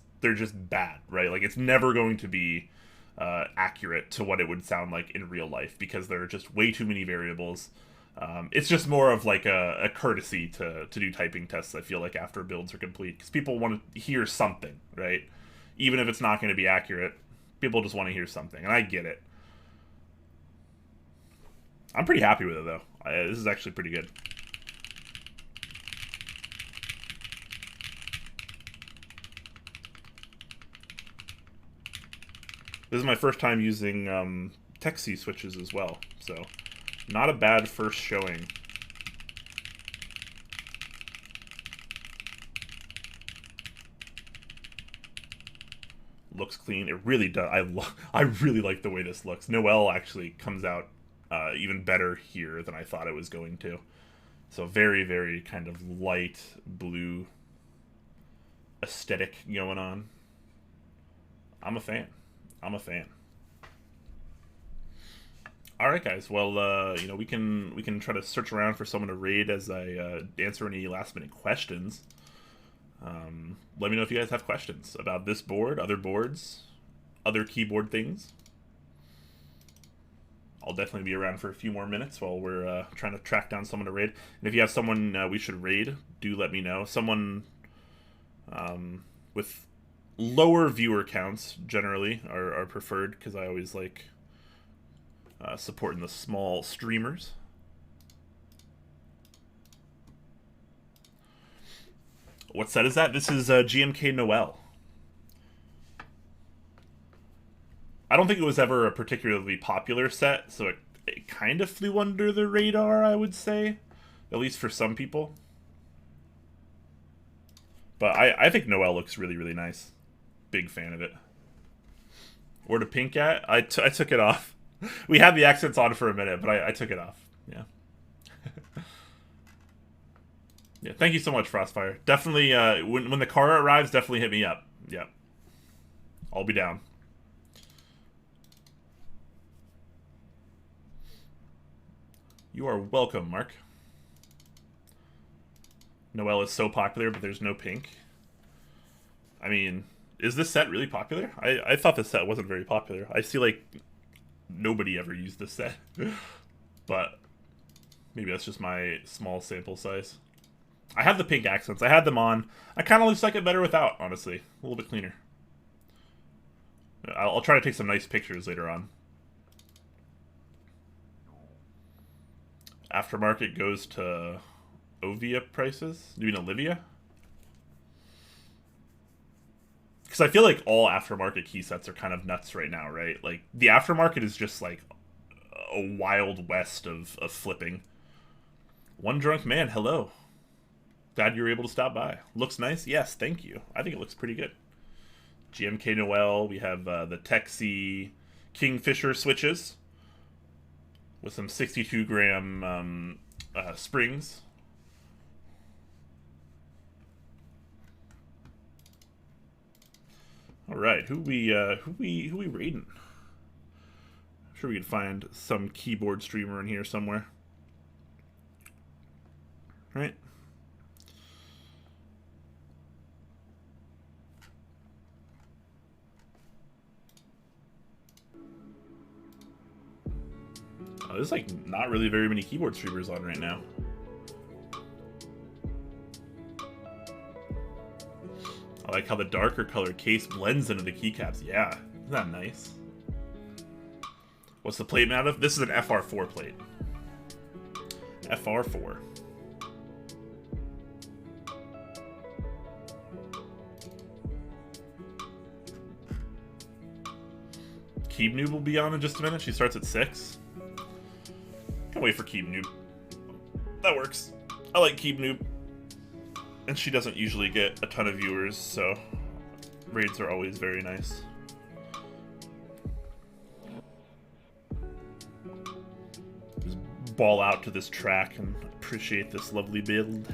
bad, right? Like it's never going to be accurate to what it would sound like in real life because there are just way too many variables. It's just more of like a courtesy to do typing tests. I feel like after builds are complete because people want to hear something, right? Even if it's not going to be accurate, people just want to hear something, and I get it. I'm pretty happy with it, though. This is actually pretty good. This is my first time using Tech-C switches as well, so not a bad first showing. Looks clean. It really does. I really like the way this looks. Noel actually comes out even better here than I thought it was going to. So very, very kind of light blue aesthetic going on. I'm a fan. All right, guys. Well, you know, we can try to search around for someone to raid as I answer any last minute questions. Let me know if you guys have questions about this board, other boards, other keyboard things. I'll definitely be around for a few more minutes while we're trying to track down someone to raid. And if you have someone we should raid, do let me know. Someone with lower viewer counts generally are preferred because I always like supporting the small streamers. What set is that? This is GMK Noel. I don't think it was ever a particularly popular set, so it kind of flew under the radar, I would say. At least for some people. But I think Noel looks really, really nice. Big fan of it. Where to pink at? I took it off. We had the accents on for a minute, but I took it off. Yeah. Yeah, thank you so much, Frostfire. Definitely, when the car arrives, definitely hit me up. Yep. I'll be down. You are welcome, Mark. Noel is so popular, but there's no pink. I mean, Is this set really popular? I thought this set wasn't very popular. I see, like, nobody ever used this set. But maybe that's just my small sample size. I have the pink accents. I had them on. I kind of just like it better without, honestly. A little bit cleaner. I'll try to take some nice pictures later on. Aftermarket goes to Ovia prices. Do you mean Olivia? Because I feel like all aftermarket key sets are kind of nuts right now, right? Like, the aftermarket is just like a wild west of flipping. One drunk man, hello. Glad you were able to stop by. Looks nice? Yes, thank you. I think it looks pretty good. GMK Noel, we have the Texie Kingfisher switches with some 62 gram springs. All right, who we raiding? I'm sure we can find some keyboard streamer in here somewhere. All right. There's like not really very many keyboard streamers on right now. I like how the darker colored case blends into the keycaps. Yeah, isn't that nice? What's the plate made out of? This is an FR4 plate. FR4. Keeb Noob will be on in just a minute. She starts at 6. Can't wait for Keeb Noob. That works. I like Keeb Noob. And she doesn't usually get a ton of viewers, so raids are always very nice. Just ball out to this track and appreciate this lovely build.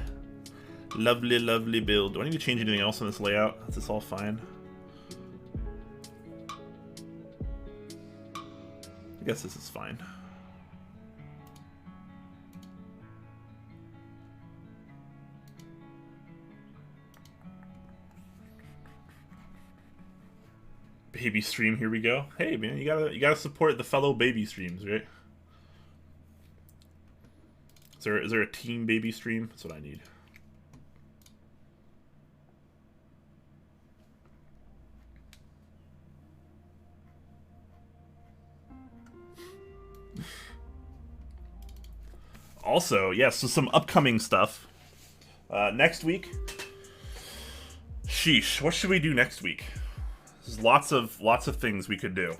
Lovely, lovely build. Do I need to change anything else in this layout? Is this all fine? I guess this is fine. Baby stream, here we go. Hey man, you gotta support the fellow baby streams, right? Is there a team baby stream? That's what I need. Also, yes, so some upcoming stuff. Next week. Sheesh, what should we do next week? There's lots of things we could do.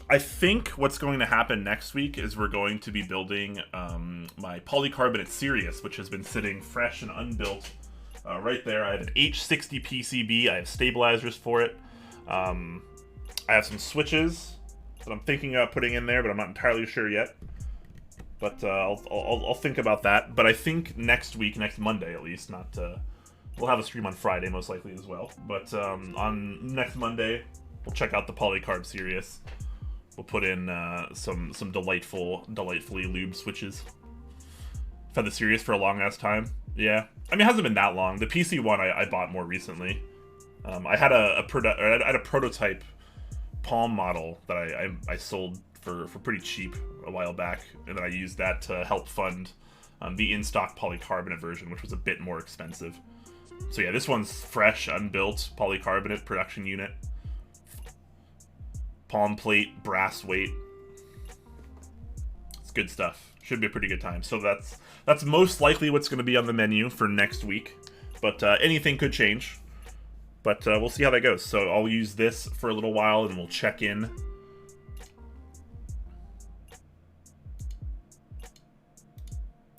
I think what's going to happen next week is we're going to be building my polycarbonate Sirius, which has been sitting fresh and unbuilt right there. I have an H60 PCB. I have stabilizers for it. I have some switches that I'm thinking about putting in there, but I'm not entirely sure yet. But I'll think about that. But I think next week, next Monday at least, not... we'll have a stream on Friday most likely as well. But on next Monday, we'll check out the polycarb Sirius. We'll put in some delightfully lubed switches. I've had the Sirius for a long ass time. Yeah, I mean it hasn't been that long. The PC one I bought more recently. I had a prototype Palm model that I sold for pretty cheap a while back, and then I used that to help fund the in-stock polycarbonate version, which was a bit more expensive. So yeah, this one's fresh, unbuilt polycarbonate production unit. Palm plate, brass weight. It's good stuff. Should be a pretty good time. So that's most likely what's going to be on the menu for next week. But anything could change. But we'll see how that goes. So I'll use this for a little while and we'll check in.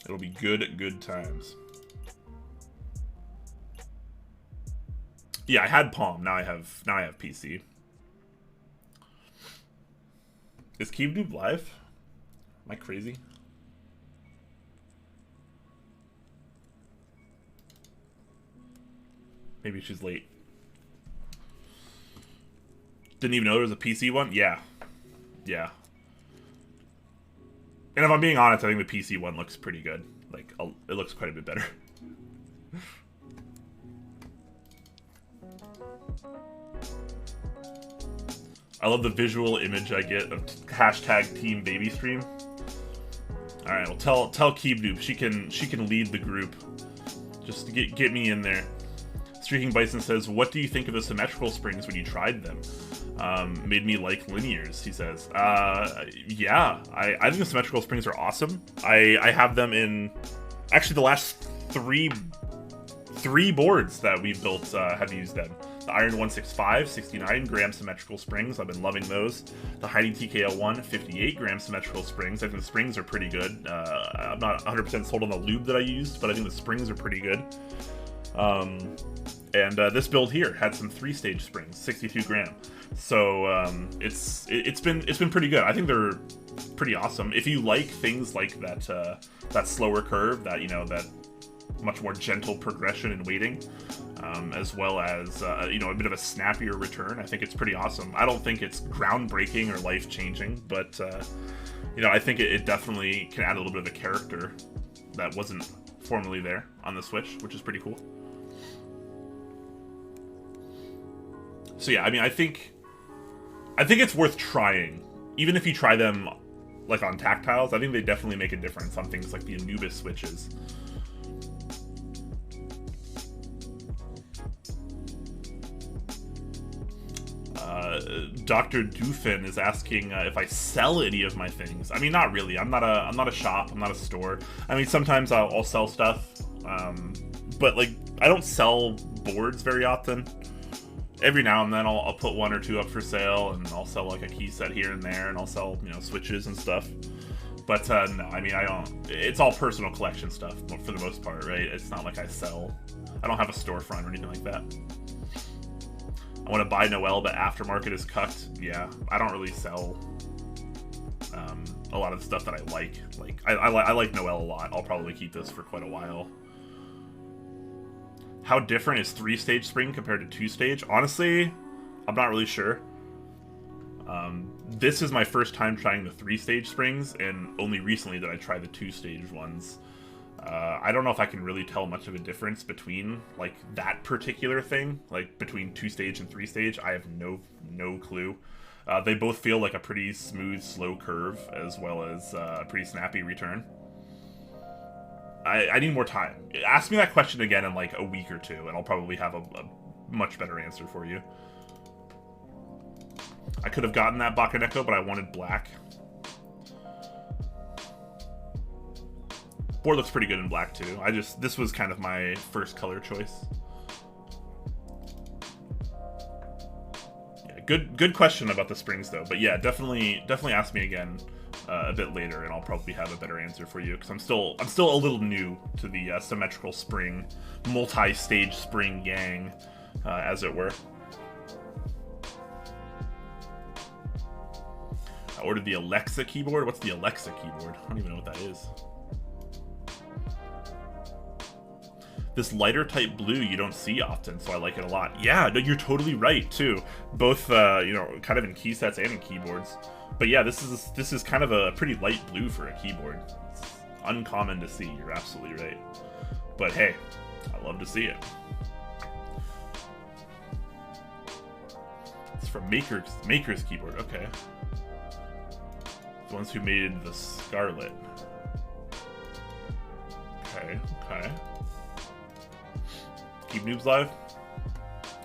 It'll be good times. Yeah, I had Palm. Now I have PC. Is KeebNoob live? Am I crazy? Maybe she's late. Didn't even know there was a PC one? Yeah. Yeah. And if I'm being honest, I think the PC one looks pretty good. Like, it looks quite a bit better. I love the visual image I get of hashtag Team Baby Stream. All right, well tell Keeb Noob she can lead the group. Just to get me in there. Streaking Bison says, "What do you think of the symmetrical springs when you tried them? Made me like linears," he says. Yeah, I think the symmetrical springs are awesome. I have them in actually the last three boards that we've built have used them. The Iron 165, 69 gram symmetrical springs. I've been loving those. The Heidi TKL1, 58 gram symmetrical springs. I think the springs are pretty good. I'm not 100% sold on the lube that I used, but I think the springs are pretty good. And this build here had some 3-stage springs, 62 gram. So it's been pretty good. I think they're pretty awesome. If you like things like that slower curve, that that much more gentle progression in weighting, as well as a bit of a snappier return, I think it's pretty awesome. I don't think it's groundbreaking or life-changing, but I think it definitely can add a little bit of a character that wasn't formerly there on the Switch, which is pretty cool. So yeah, I mean, I think it's worth trying, even if you try them like on tactiles. I think they definitely make a difference on things like the Anubis switches. Dr. Doofin is asking if I sell any of my things. I mean, not really. I'm not a shop. I'm not a store. I mean, sometimes I'll sell stuff, but like I don't sell boards very often. Every now and then I'll put 1 or 2 up for sale, and I'll sell like a key set here and there, and I'll sell switches and stuff. But no, I mean, I don't. It's all personal collection stuff for the most part, right? It's not like I don't have a storefront or anything like that. I want to buy Noel, but aftermarket is cucked. Yeah, I don't really sell a lot of the stuff that I like. Like I like Noel a lot. I'll probably keep this for quite a while. How different is 3-stage spring compared to 2-stage? Honestly, I'm not really sure. This is my first time trying the 3-stage springs, and only recently did I try the 2-stage ones. I don't know if I can really tell much of a difference between like that particular thing, like between 2-stage and 3-stage. I have no clue. They both feel like a pretty smooth, slow curve, as well as a pretty snappy return. I need more time. Ask me that question again in like a week or 2, and I'll probably have a much better answer for you. I could have gotten that Bakeneko, but I wanted black. Board looks pretty good in black too. This was kind of my first color choice. Yeah, good question about the springs though. But yeah, definitely ask me again a bit later, and I'll probably have a better answer for you, because I'm still a little new to the symmetrical spring, multi-stage spring gang, as it were. I ordered the Alexa keyboard. What's the Alexa keyboard? I don't even know what that is. This lighter type blue you don't see often, so I like it a lot. Yeah, no, you're totally right too. Both, kind of in key sets and in keyboards. But yeah, this is kind of a pretty light blue for a keyboard. It's uncommon to see. You're absolutely right. But hey, I love to see it. It's from Maker's keyboard. Okay. The ones who made the Scarlet. Okay. Keep Noobs live?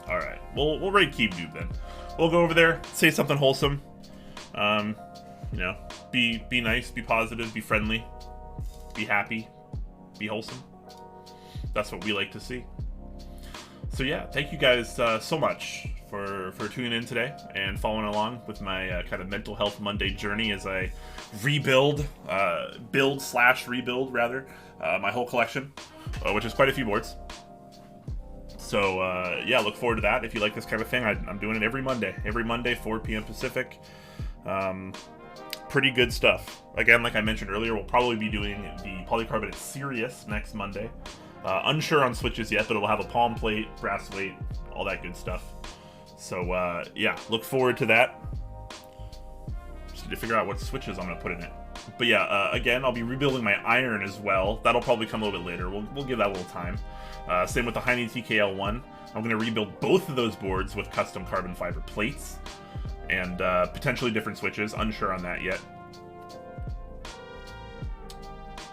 Alright. We'll raid Keep Noob then. We'll go over there, say something wholesome. Be nice, be positive, be friendly, be happy, be wholesome. That's what we like to see. So yeah, thank you guys so much for tuning in today and following along with my kind of mental health Monday journey as I build rather, my whole collection, which is quite a few boards. So yeah, look forward to that. If you like this kind of thing, I'm doing it every Monday, 4 p.m. Pacific. Pretty good stuff. Again, like I mentioned earlier, we'll probably be doing the polycarbonate Sirius next Monday. Unsure on switches yet, but it'll have a palm plate, brass weight, all that good stuff. So yeah, look forward to that. Just need to figure out what switches I'm going to put in it. But yeah, again, I'll be rebuilding my iron as well. That'll probably come a little bit later. We'll give that a little time. Same with the Heine TKL1. I'm going to rebuild both of those boards with custom carbon fiber plates. and potentially different switches. Unsure on that yet.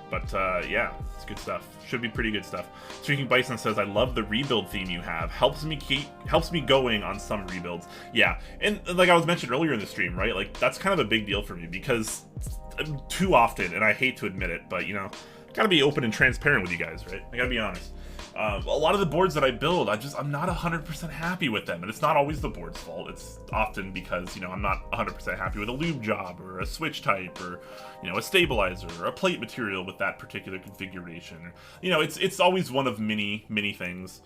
But yeah, it's good stuff. Should be pretty good stuff. Streaking Bison says, "I love the rebuild theme you have. Helps me going on some rebuilds." Yeah, and like I was mentioned earlier in the stream, right? Like that's kind of a big deal for me because too often, and I hate to admit it, but you know, gotta be open and transparent with you guys, right? I gotta be honest. A lot of the boards that I build, I'm not 100% happy with them, and it's not always the board's fault. It's often because, you know, I'm not 100% happy with a lube job or a switch type or, you know, a stabilizer or a plate material with that particular configuration. Or, you know, it's always one of many things,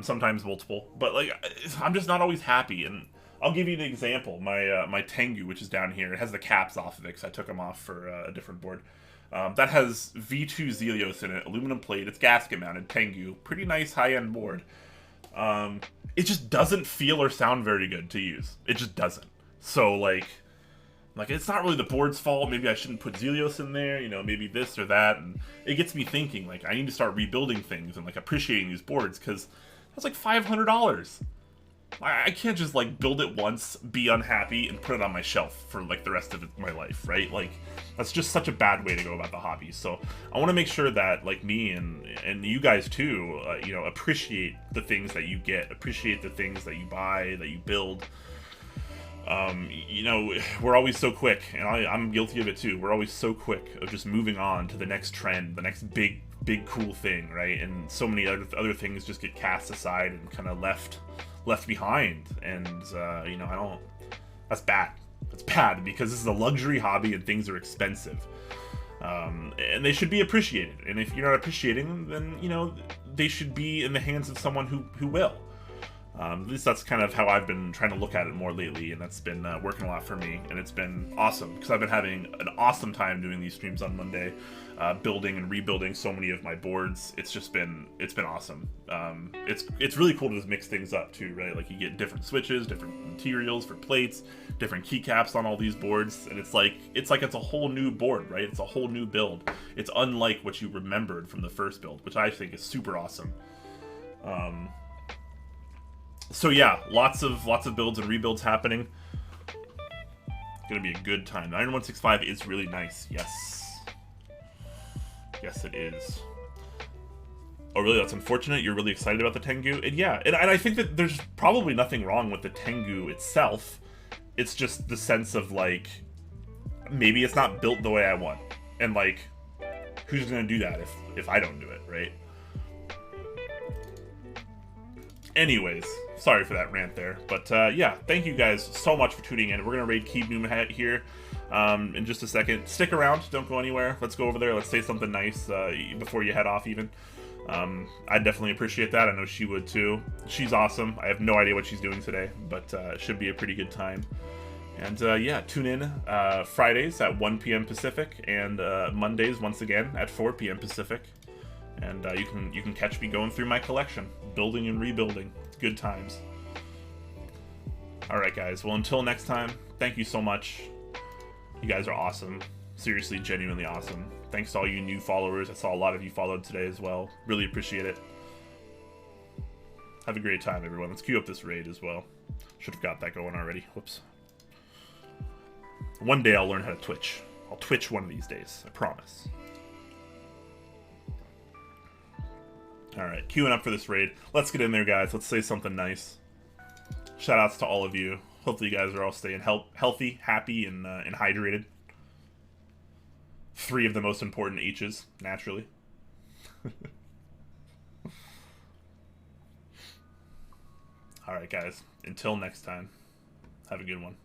sometimes multiple. But like, I'm just not always happy. And I'll give you an example. My Tengu, which is down here, it has the caps off of it because I took them off for a different board. That has V2 Zelios in it, aluminum plate, it's gasket mounted, Tengu, pretty nice high-end board. It just doesn't feel or sound very good to use. It just doesn't. So like it's not really the board's fault. Maybe I shouldn't put Zelios in there, you know, maybe this or that. And it gets me thinking, like, I need to start rebuilding things and like appreciating these boards because that's like $500. I can't just like build it once, be unhappy, and put it on my shelf for like the rest of my life, right? Like that's just such a bad way to go about the hobby. So I want to make sure that like me and you guys too, you know, appreciate the things that you get, appreciate the things that you buy, that you build. You know, we're always so quick, and I'm guilty of it too. We're always so quick of just moving on to the next trend, the next big cool thing, right? And so many other things just get cast aside and kind of left behind. And you know, that's bad. That's bad because this is a luxury hobby and things are expensive, and they should be appreciated. And if you're not appreciating them, then you know they should be in the hands of someone who will. At least that's kind of how I've been trying to look at it more lately, and that's been working a lot for me, and it's been awesome because I've been having an awesome time doing these streams on Monday, building and rebuilding so many of my boards. It's been awesome. It's really cool to just mix things up too, right? Like you get different switches, different materials for plates, different keycaps on all these boards, and it's like it's a whole new board, right? It's a whole new build. It's unlike what you remembered from the first build, which I think is super awesome. So yeah, lots of builds and rebuilds happening. It's gonna be a good time. 9165 is really nice. Yes, it is. Oh really? That's unfortunate. You're really excited about the Tengu, and yeah, and I think that there's probably nothing wrong with the Tengu itself. It's just the sense of like maybe it's not built the way I want, and like who's gonna do that if I don't do it, right? Anyways, sorry for that rant there, but yeah, thank you guys so much for tuning in. We're gonna raid Keeb Noom here in just a second. Stick around, don't go anywhere. Let's go over there. Let's say something nice before you head off. Even I'd definitely appreciate that. I know she would too. She's awesome. I have no idea what she's doing today, but it should be a pretty good time. And yeah, tune in Fridays at 1 p.m. Pacific, and Mondays once again at 4 p.m. Pacific. And you can catch me going through my collection, building and rebuilding. Good times. Alright guys, well until next time, thank you so much. You guys are awesome. Seriously, genuinely awesome. Thanks to all you new followers. I saw a lot of you followed today as well. Really appreciate it. Have a great time, everyone. Let's queue up this raid as well. Should have got that going already. Whoops. One day I'll learn how to Twitch. I'll Twitch one of these days. I promise. Alright, queuing up for this raid. Let's get in there, guys. Let's say something nice. Shoutouts to all of you. Hopefully you guys are all staying healthy, happy, and hydrated. 3 of the most important H's, naturally. Alright, guys. Until next time, have a good one.